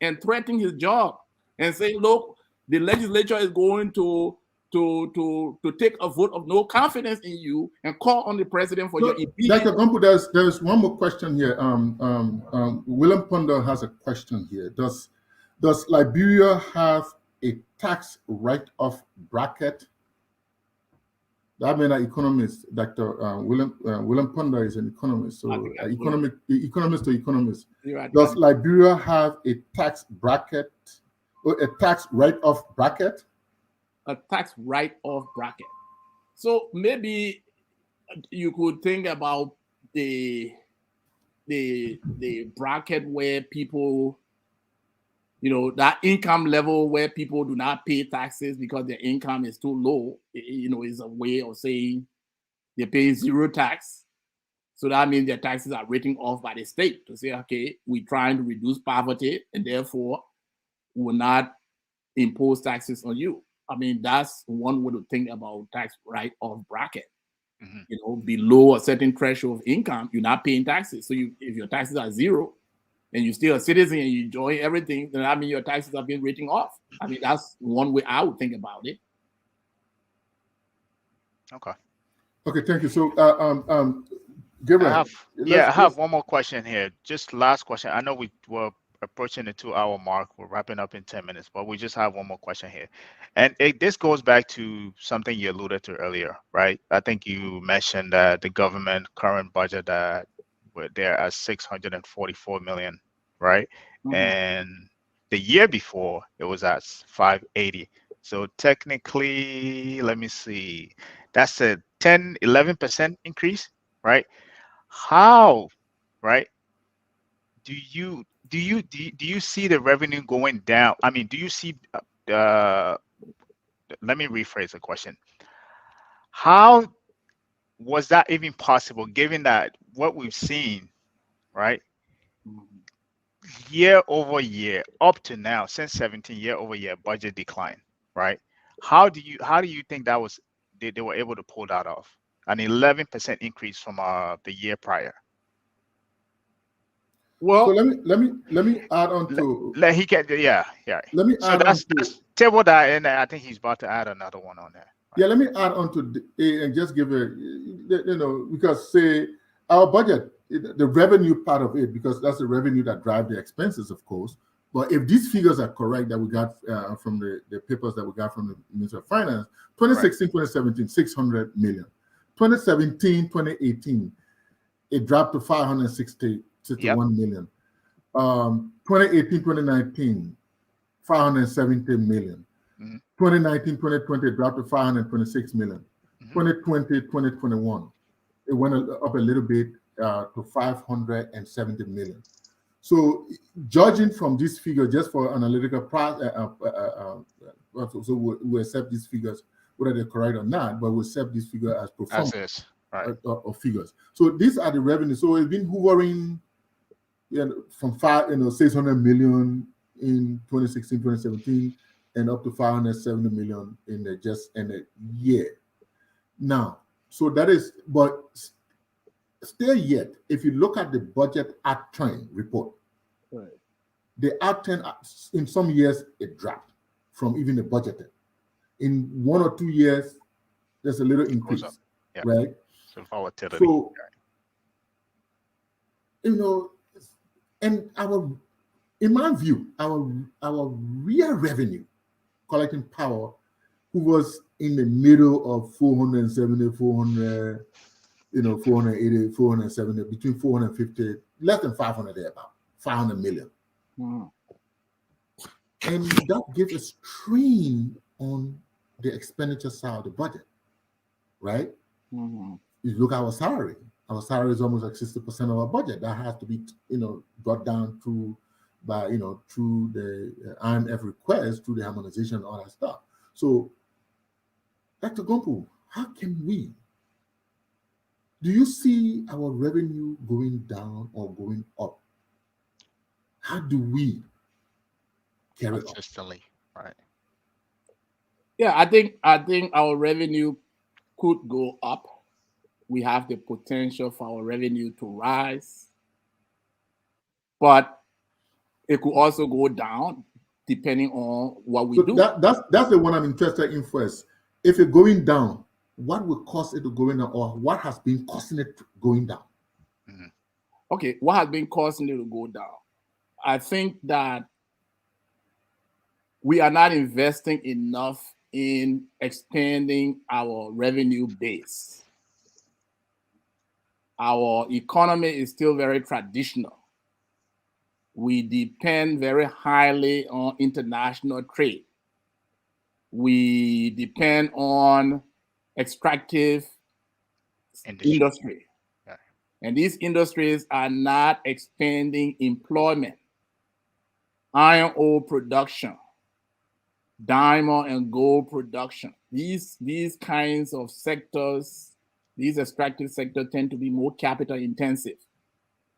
and threaten his job and say, look, the legislature is going to take a vote of no confidence in you, and call on the president for your immediate. Dr. Gumpu, there's one more question here. William Ponder has a question here. Does Liberia have a tax write-off bracket? I'm an economist. Dr. William Ponder is an economist, so economist to economist. Does Liberia have a tax bracket or a tax write-off bracket? A tax write-off bracket. So maybe you could think about the bracket where people, you know, that income level where people do not pay taxes because their income is too low, you know, is a way of saying they pay zero tax. So that means their taxes are written off by the state to say, okay, we're trying to reduce poverty, and therefore will not impose taxes on you. I mean, that's one way to think about tax write-off bracket. Mm-hmm. You know, below a certain threshold of income, you're not paying taxes. So if your taxes are zero and you're still a citizen and you enjoy everything, then that means your taxes are being written off. I mean, that's one way I would think about it. Okay. Okay, thank you. So, Gabriel, I have one more question here. Just last question. I know we were approaching the 2-hour mark. We're wrapping up in 10 minutes, but we just have one more question here. And this goes back to something you alluded to earlier, right? I think you mentioned that the government current budget that they're at 644 million, right? Mm-hmm. And the year before it was at 580. So technically, let me see, that's a 11% increase, right? How, right? Do you see the revenue going down? I mean, do you see? Let me rephrase the question. How was that even possible, given that what we've seen, right, year over year up to now, since 17, year over year budget decline, right? How do you think that was they were able to pull that off? An 11% increase from the year prior. Well, so let me add on to. Let he get yeah. Let me so add that's on to table that, and I think he's about to add another one on there. Right? Yeah, let me add on to and just give a, you know, because say our budget, the revenue part of it, because that's the revenue that drives the expenses, of course. But if these figures are correct that we got from the papers that we got from the Minister of Finance, 2016, 2017, 600 million. 2017, 2018, it dropped to 561 million. 2018, 2019, 570 million. 2019, 2020, it dropped to 526 million. 2020, 2021, it went up a little bit to 570 million. So judging from this figure, just for analytical so we accept these figures, whether they're correct or not, but we accept this figure as performance of figures. So these are the revenues. So it's been hovering from 600 million in 2016, 2017, and up to 570 million in a year. Now, so that is, but still yet, if you look at the budget outturn report, right, the outturn in some years it dropped from even the budgeted. In 1 or 2 years, there's a little increase, right? So volatility. So, you know, and in my view, our real revenue collecting power, who was in the middle of 470, 400, 480, 470, between 450, less than 500 there, about 500 million. Wow. And that gives a strain on the expenditure side of the budget, right? Mm-hmm. You look at our salary. Our salary is almost like 60% of our budget. That has to be, brought down through the IMF request, through the harmonization, all that stuff. So, Dr. Gumpu, how can we? Do you see our revenue going down or going up? how do we carry on? Consistently, right? Yeah, I think our revenue could go up. We have the potential for our revenue to rise, but it could also go down depending on what we So do. that's the one I'm interested in first. If it's going down, what will cause it to go down, or what has been causing it going down? Okay, what has been causing it to go down? I think that we are not investing enough in expanding our revenue base. Our economy is still very traditional. We depend very highly on international trade. We depend on extractive industry. Yeah. And these industries are not expanding employment. Iron ore production, diamond and gold production. These kinds of sectors, these extractive sectors tend to be more capital intensive,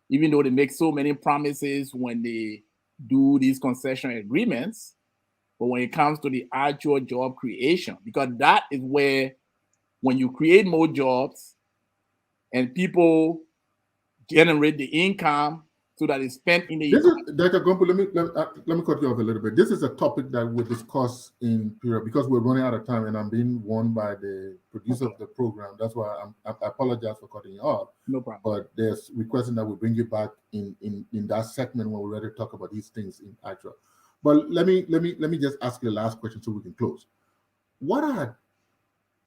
even though they make so many promises when they do these concession agreements. But when it comes to the actual job creation, because that is where, when you create more jobs and people generate the income so that it's spent in the economy. Dr. Gompo, let me cut you off a little bit. This is a topic that we discuss in period because we're running out of time and I'm being warned by the producer of the program. That's why I apologize for cutting you off. No problem. But there's requesting that we bring you back in that segment when we're ready to talk about these things in actual. But let me just ask you the last question so we can close. What are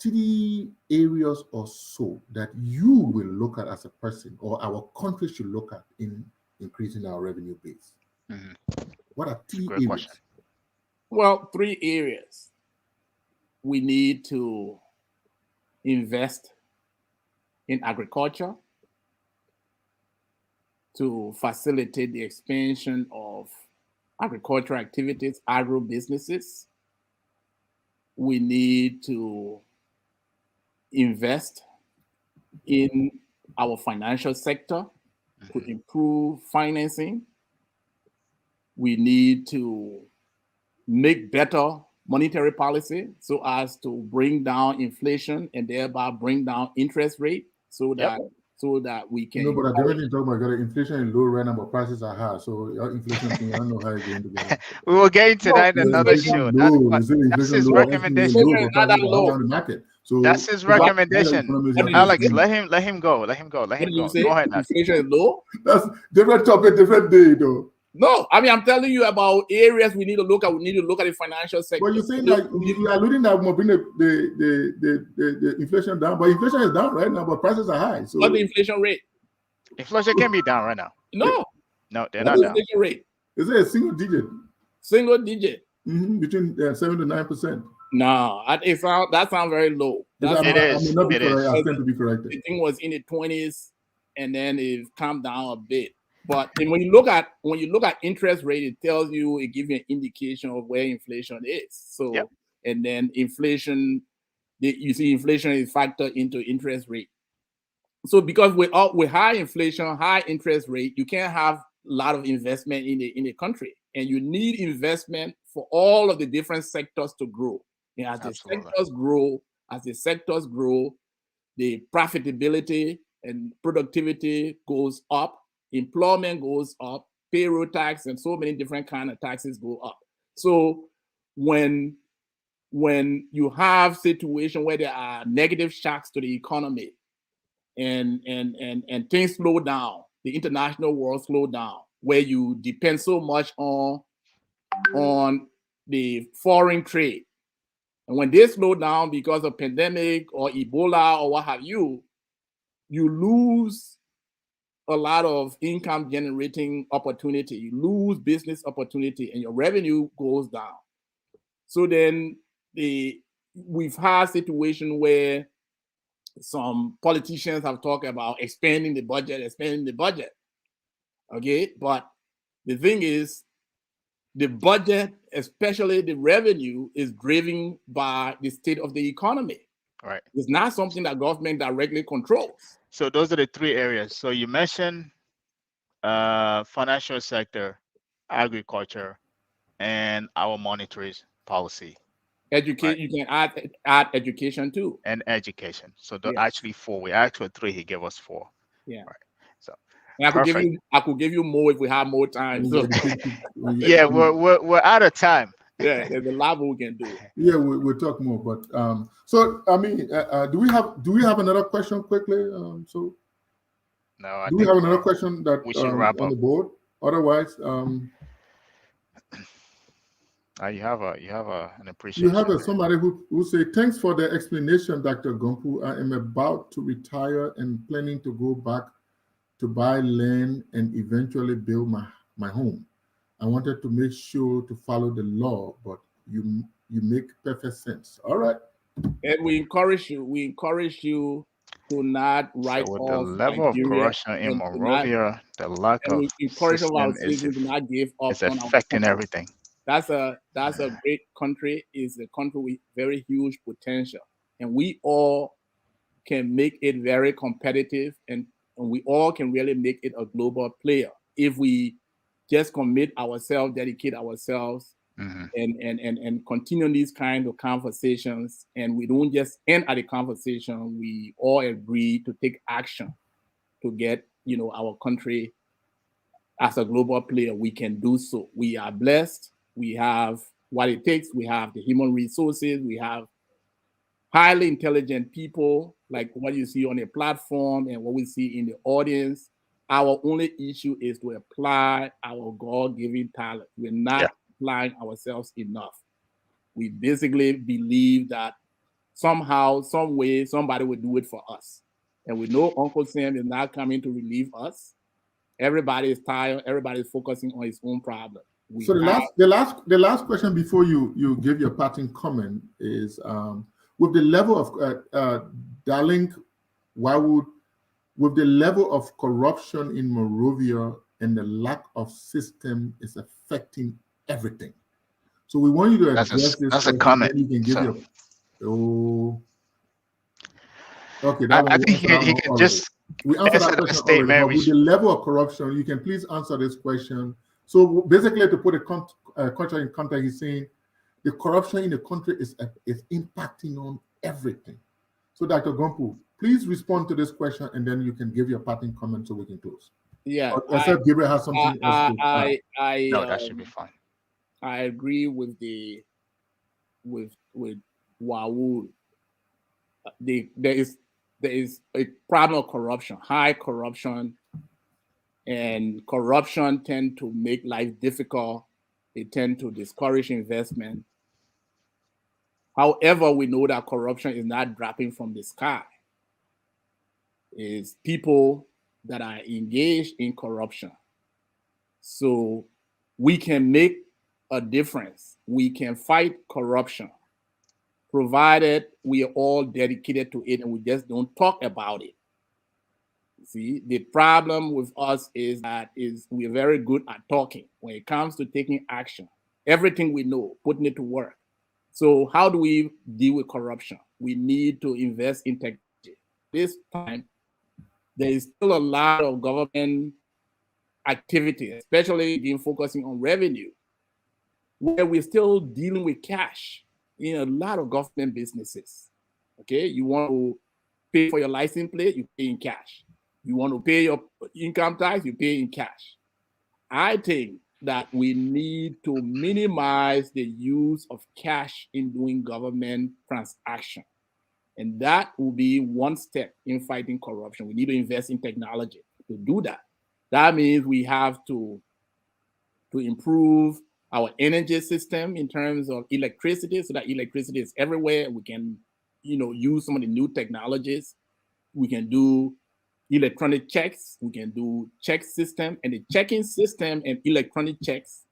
3 areas or so that you will look at as a person or our country should look at in increasing our revenue base? What are 3 areas? Question. Well, 3 areas. We need to invest in agriculture to facilitate the expansion of agricultural activities, agro businesses. We need to invest in our financial sector to improve financing. We need to make better monetary policy so as to bring down inflation and thereby bring down interest rate so that we can. No, but everything talking about inflation is low right now, but prices are high. So your inflation thing, I don't know how it's going to go. We will get into that in another show. That's his recommendation. So that's his recommendation. Alex, let him go. Let him go. Go ahead. Inflation is low. That's different topic, different day, though. No, I mean, I'm telling you about areas we need to look at. We need to look at the financial sector. Well, you're saying like you are alluding that we're bringing the inflation down, but inflation is down right now, but prices are high. So what's the inflation rate? Inflation can be down right now. No, they're not down. Inflation rate? Is it a single digit? Single digit. Between 7 to 9%. No, that sounds very low. It is. I tend to be corrected. The thing was in the 20s, and then it calmed down a bit. But when you look at interest rate, it tells you, it gives you an indication of where inflation is. So, and then inflation, you see inflation is factored into interest rate. So because with high inflation, high interest rate, you can't have a lot of investment in the country, and you need investment for all of the different sectors to grow. And as the sectors grow, the profitability and productivity goes up. Employment goes up, payroll tax, and so many different kind of taxes go up. So when you have situation where there are negative shocks to the economy and things slow down, the international world slow down, where you depend so much on the foreign trade. And when they slow down because of pandemic or Ebola or what have you, you lose a lot of income generating opportunity, you lose business opportunity, and your revenue goes down. So then we've had a situation where some politicians have talked about expanding the budget. Okay, but the thing is, the budget, especially the revenue, is driven by the state of the economy. Right. It's not something that government directly controls. So those are the 3 areas. So you mentioned financial sector, agriculture, and our monetary policy. Educate. Right. You can add education too. And education. So there Yes. are actually 4. We asked for 3. He gave us 4. Yeah. Right. So And I perfect. could give you more if we have more time. So Yeah, we're out of time. yeah, there's a lot we can do. Yeah, we'll talk more. But so I mean, do we have another question quickly? So No, I do we think have another question that we should wrap on up. the board? Otherwise, You have an you appreciation. have somebody who say, thanks for the explanation, Dr. Gompu. I am about to retire and planning to go back to buy land and eventually build my home. I wanted to make sure to follow the law, but you make perfect sense. All right. And we encourage you to not write So with off the level of Nigeria corruption in and Monrovia, the lack and of we encourage our system citizens to not give up is on our affecting country. everything. That's a great country. It's a country with very huge potential, and we all can make it very competitive, and we all can really make it a global player if we just commit ourselves, dedicate ourselves, and continue these kind of conversations. And we don't just end at the conversation. We all agree to take action to get our country as a global player. We can do so. We are blessed. We have what it takes. We have the human resources. We have highly intelligent people like what you see on the platform and what we see in the audience. Our only issue is to apply our God-given talent. We're not applying ourselves enough. We basically believe that somehow, some way, somebody will do it for us. And we know Uncle Sam is not coming to relieve us. Everybody is tired. Everybody is focusing on his own problem. So the last question before you give your parting comment is with the level of Darling, with the level of corruption in Monrovia and the lack of system is affecting everything. So we want you to address this. That's a comment. You can give okay. I think he can just answer that statement. But with the level of corruption, you can please answer this question. So basically, to put a country in context, he's saying the corruption in the country is impacting on everything. So Dr. Gompu, please respond to this question, and then you can give your parting comment so we can close. Yeah. Except Gabriel has something else to add. No, that should be fine. I agree with Wawood. There is a problem of corruption, high corruption, and corruption tend to make life difficult. They tend to discourage investment. However, we know that corruption is not dropping from the sky. It's people that are engaged in corruption. So we can make a difference. We can fight corruption, provided we are all dedicated to it and we just don't talk about it. See, the problem with us is that we're very good at talking. When it comes to taking action, everything we know, putting it to work. So how do we deal with corruption? We need to invest in technology. This time, there is still a lot of government activity, especially in focusing on revenue, where we're still dealing with cash in a lot of government businesses. Okay, you want to pay for your license plate, you pay in cash. You want to pay your income tax, you pay in cash. I think that we need to minimize the use of cash in doing government transaction. And that will be one step in fighting corruption. We need to invest in technology to do that. That means we have to improve our energy system in terms of electricity, so that electricity is everywhere. We can, use some of the new technologies. We can do electronic checks. We can do check system, and the checking system and electronic checks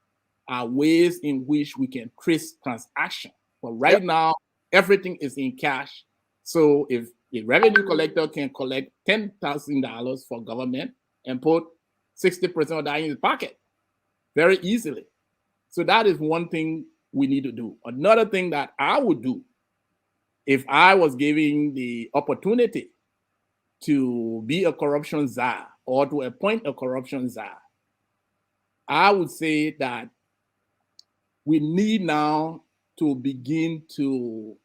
are ways in which we can trace transaction. But right now, everything is in cash. So if a revenue collector can collect $10,000 for government and put 60% of that in his pocket very easily. So that is one thing we need to do. Another thing that I would do if I was given the opportunity to be a corruption czar or to appoint a corruption czar, I would say that we need now to begin to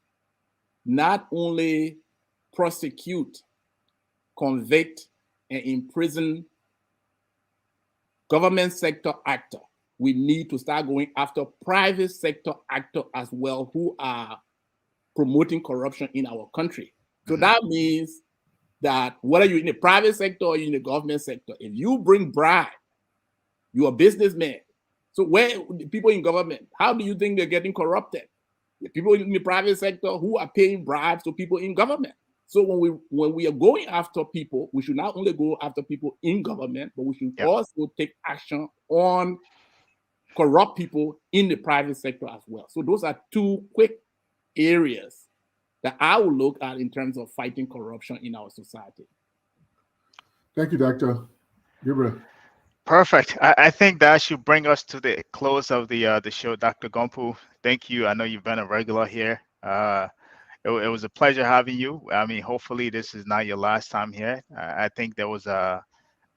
not only prosecute, convict, and imprison government sector actors. We need to start going after private sector actors as well who are promoting corruption in our country. So that means that whether you're in the private sector or you're in the government sector, if you bring bribe, you're a businessman. So where the people in government, how do you think they're getting corrupted? The people in the private sector who are paying bribes to people in government. So when we are going after people, we should not only go after people in government, but we should also take action on corrupt people in the private sector as well. So those are two quick areas that I will look at in terms of fighting corruption in our society. Thank you, Dr. Gabriel. Perfect. I think that should bring us to the close of the show, Dr. Gompu. Thank you. I know you've been a regular here. It was a pleasure having you. I mean, hopefully this is not your last time here. I think there was a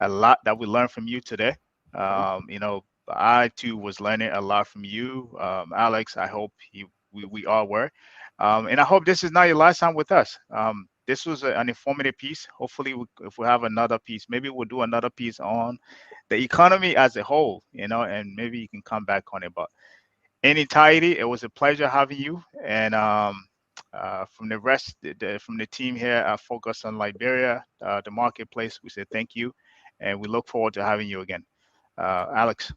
lot that we learned from you today. You know, I too was learning a lot from you, Alex. I hope we all were, and I hope this is not your last time with us. This was an informative piece. Hopefully, if we have another piece, maybe we'll do another piece on the economy as a whole, you know, and maybe you can come back on it. But in entirety, it was a pleasure having you. And from the rest, from the team here at Focus on Liberia, the marketplace, we say thank you, and we look forward to having you again. Alex.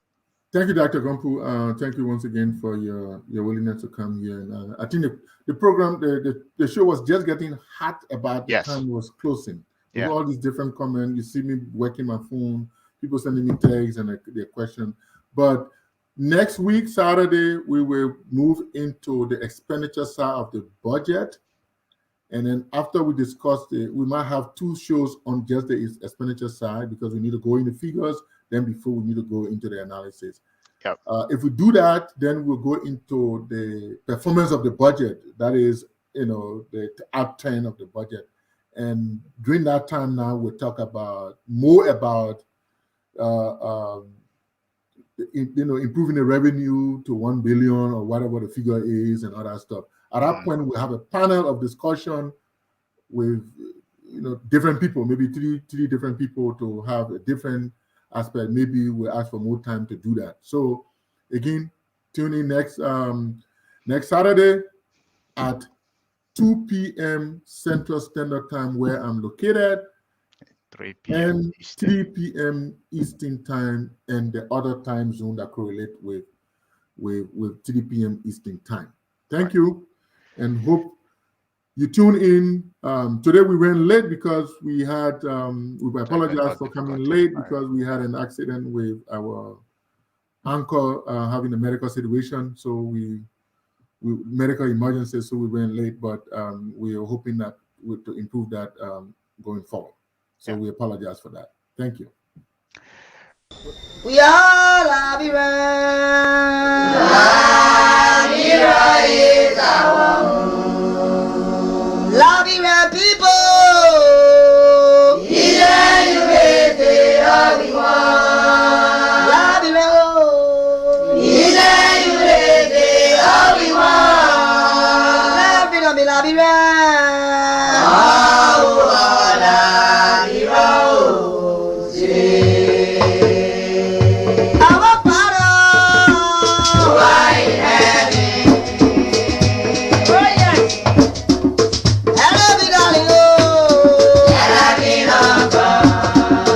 Thank you, Dr. Gompu. Thank you once again for your willingness to come here. And I think the program, the show was just getting hot about the time it was closing. With all these different comments, you see me working my phone, people sending me tags and their question. But next week, Saturday, we will move into the expenditure side of the budget. And then after we discuss we might have two shows on just the expenditure side because we need to go in the figures. Then before we need to go into the analysis. Yep. If we do that, then we'll go into the performance of the budget. That is, you know, the out 10 of the budget. And during that time now, we'll talk more about improving the revenue to 1 billion or whatever the figure is and all that stuff. At that point, we'll have a panel of discussion with different people, maybe three different people to have a different aspect. Maybe we'll ask for more time to do that. So again, tune in next Saturday at 2 p.m. Central Standard Time where I'm located, 3 p.m. and Eastern. 3 p.m. Eastern Time, and the other time zone that correlate with 3 p.m. Eastern Time. Thank you, and hope you tune in. Today we ran late because we had, we apologize for coming late because we had an accident with our uncle having a medical situation. So we medical emergency, so we ran late, but we are hoping that to improve that going forward. So we apologize for that. Thank you. We are Liberia. Liberia is our home. Liberia people, Liberia.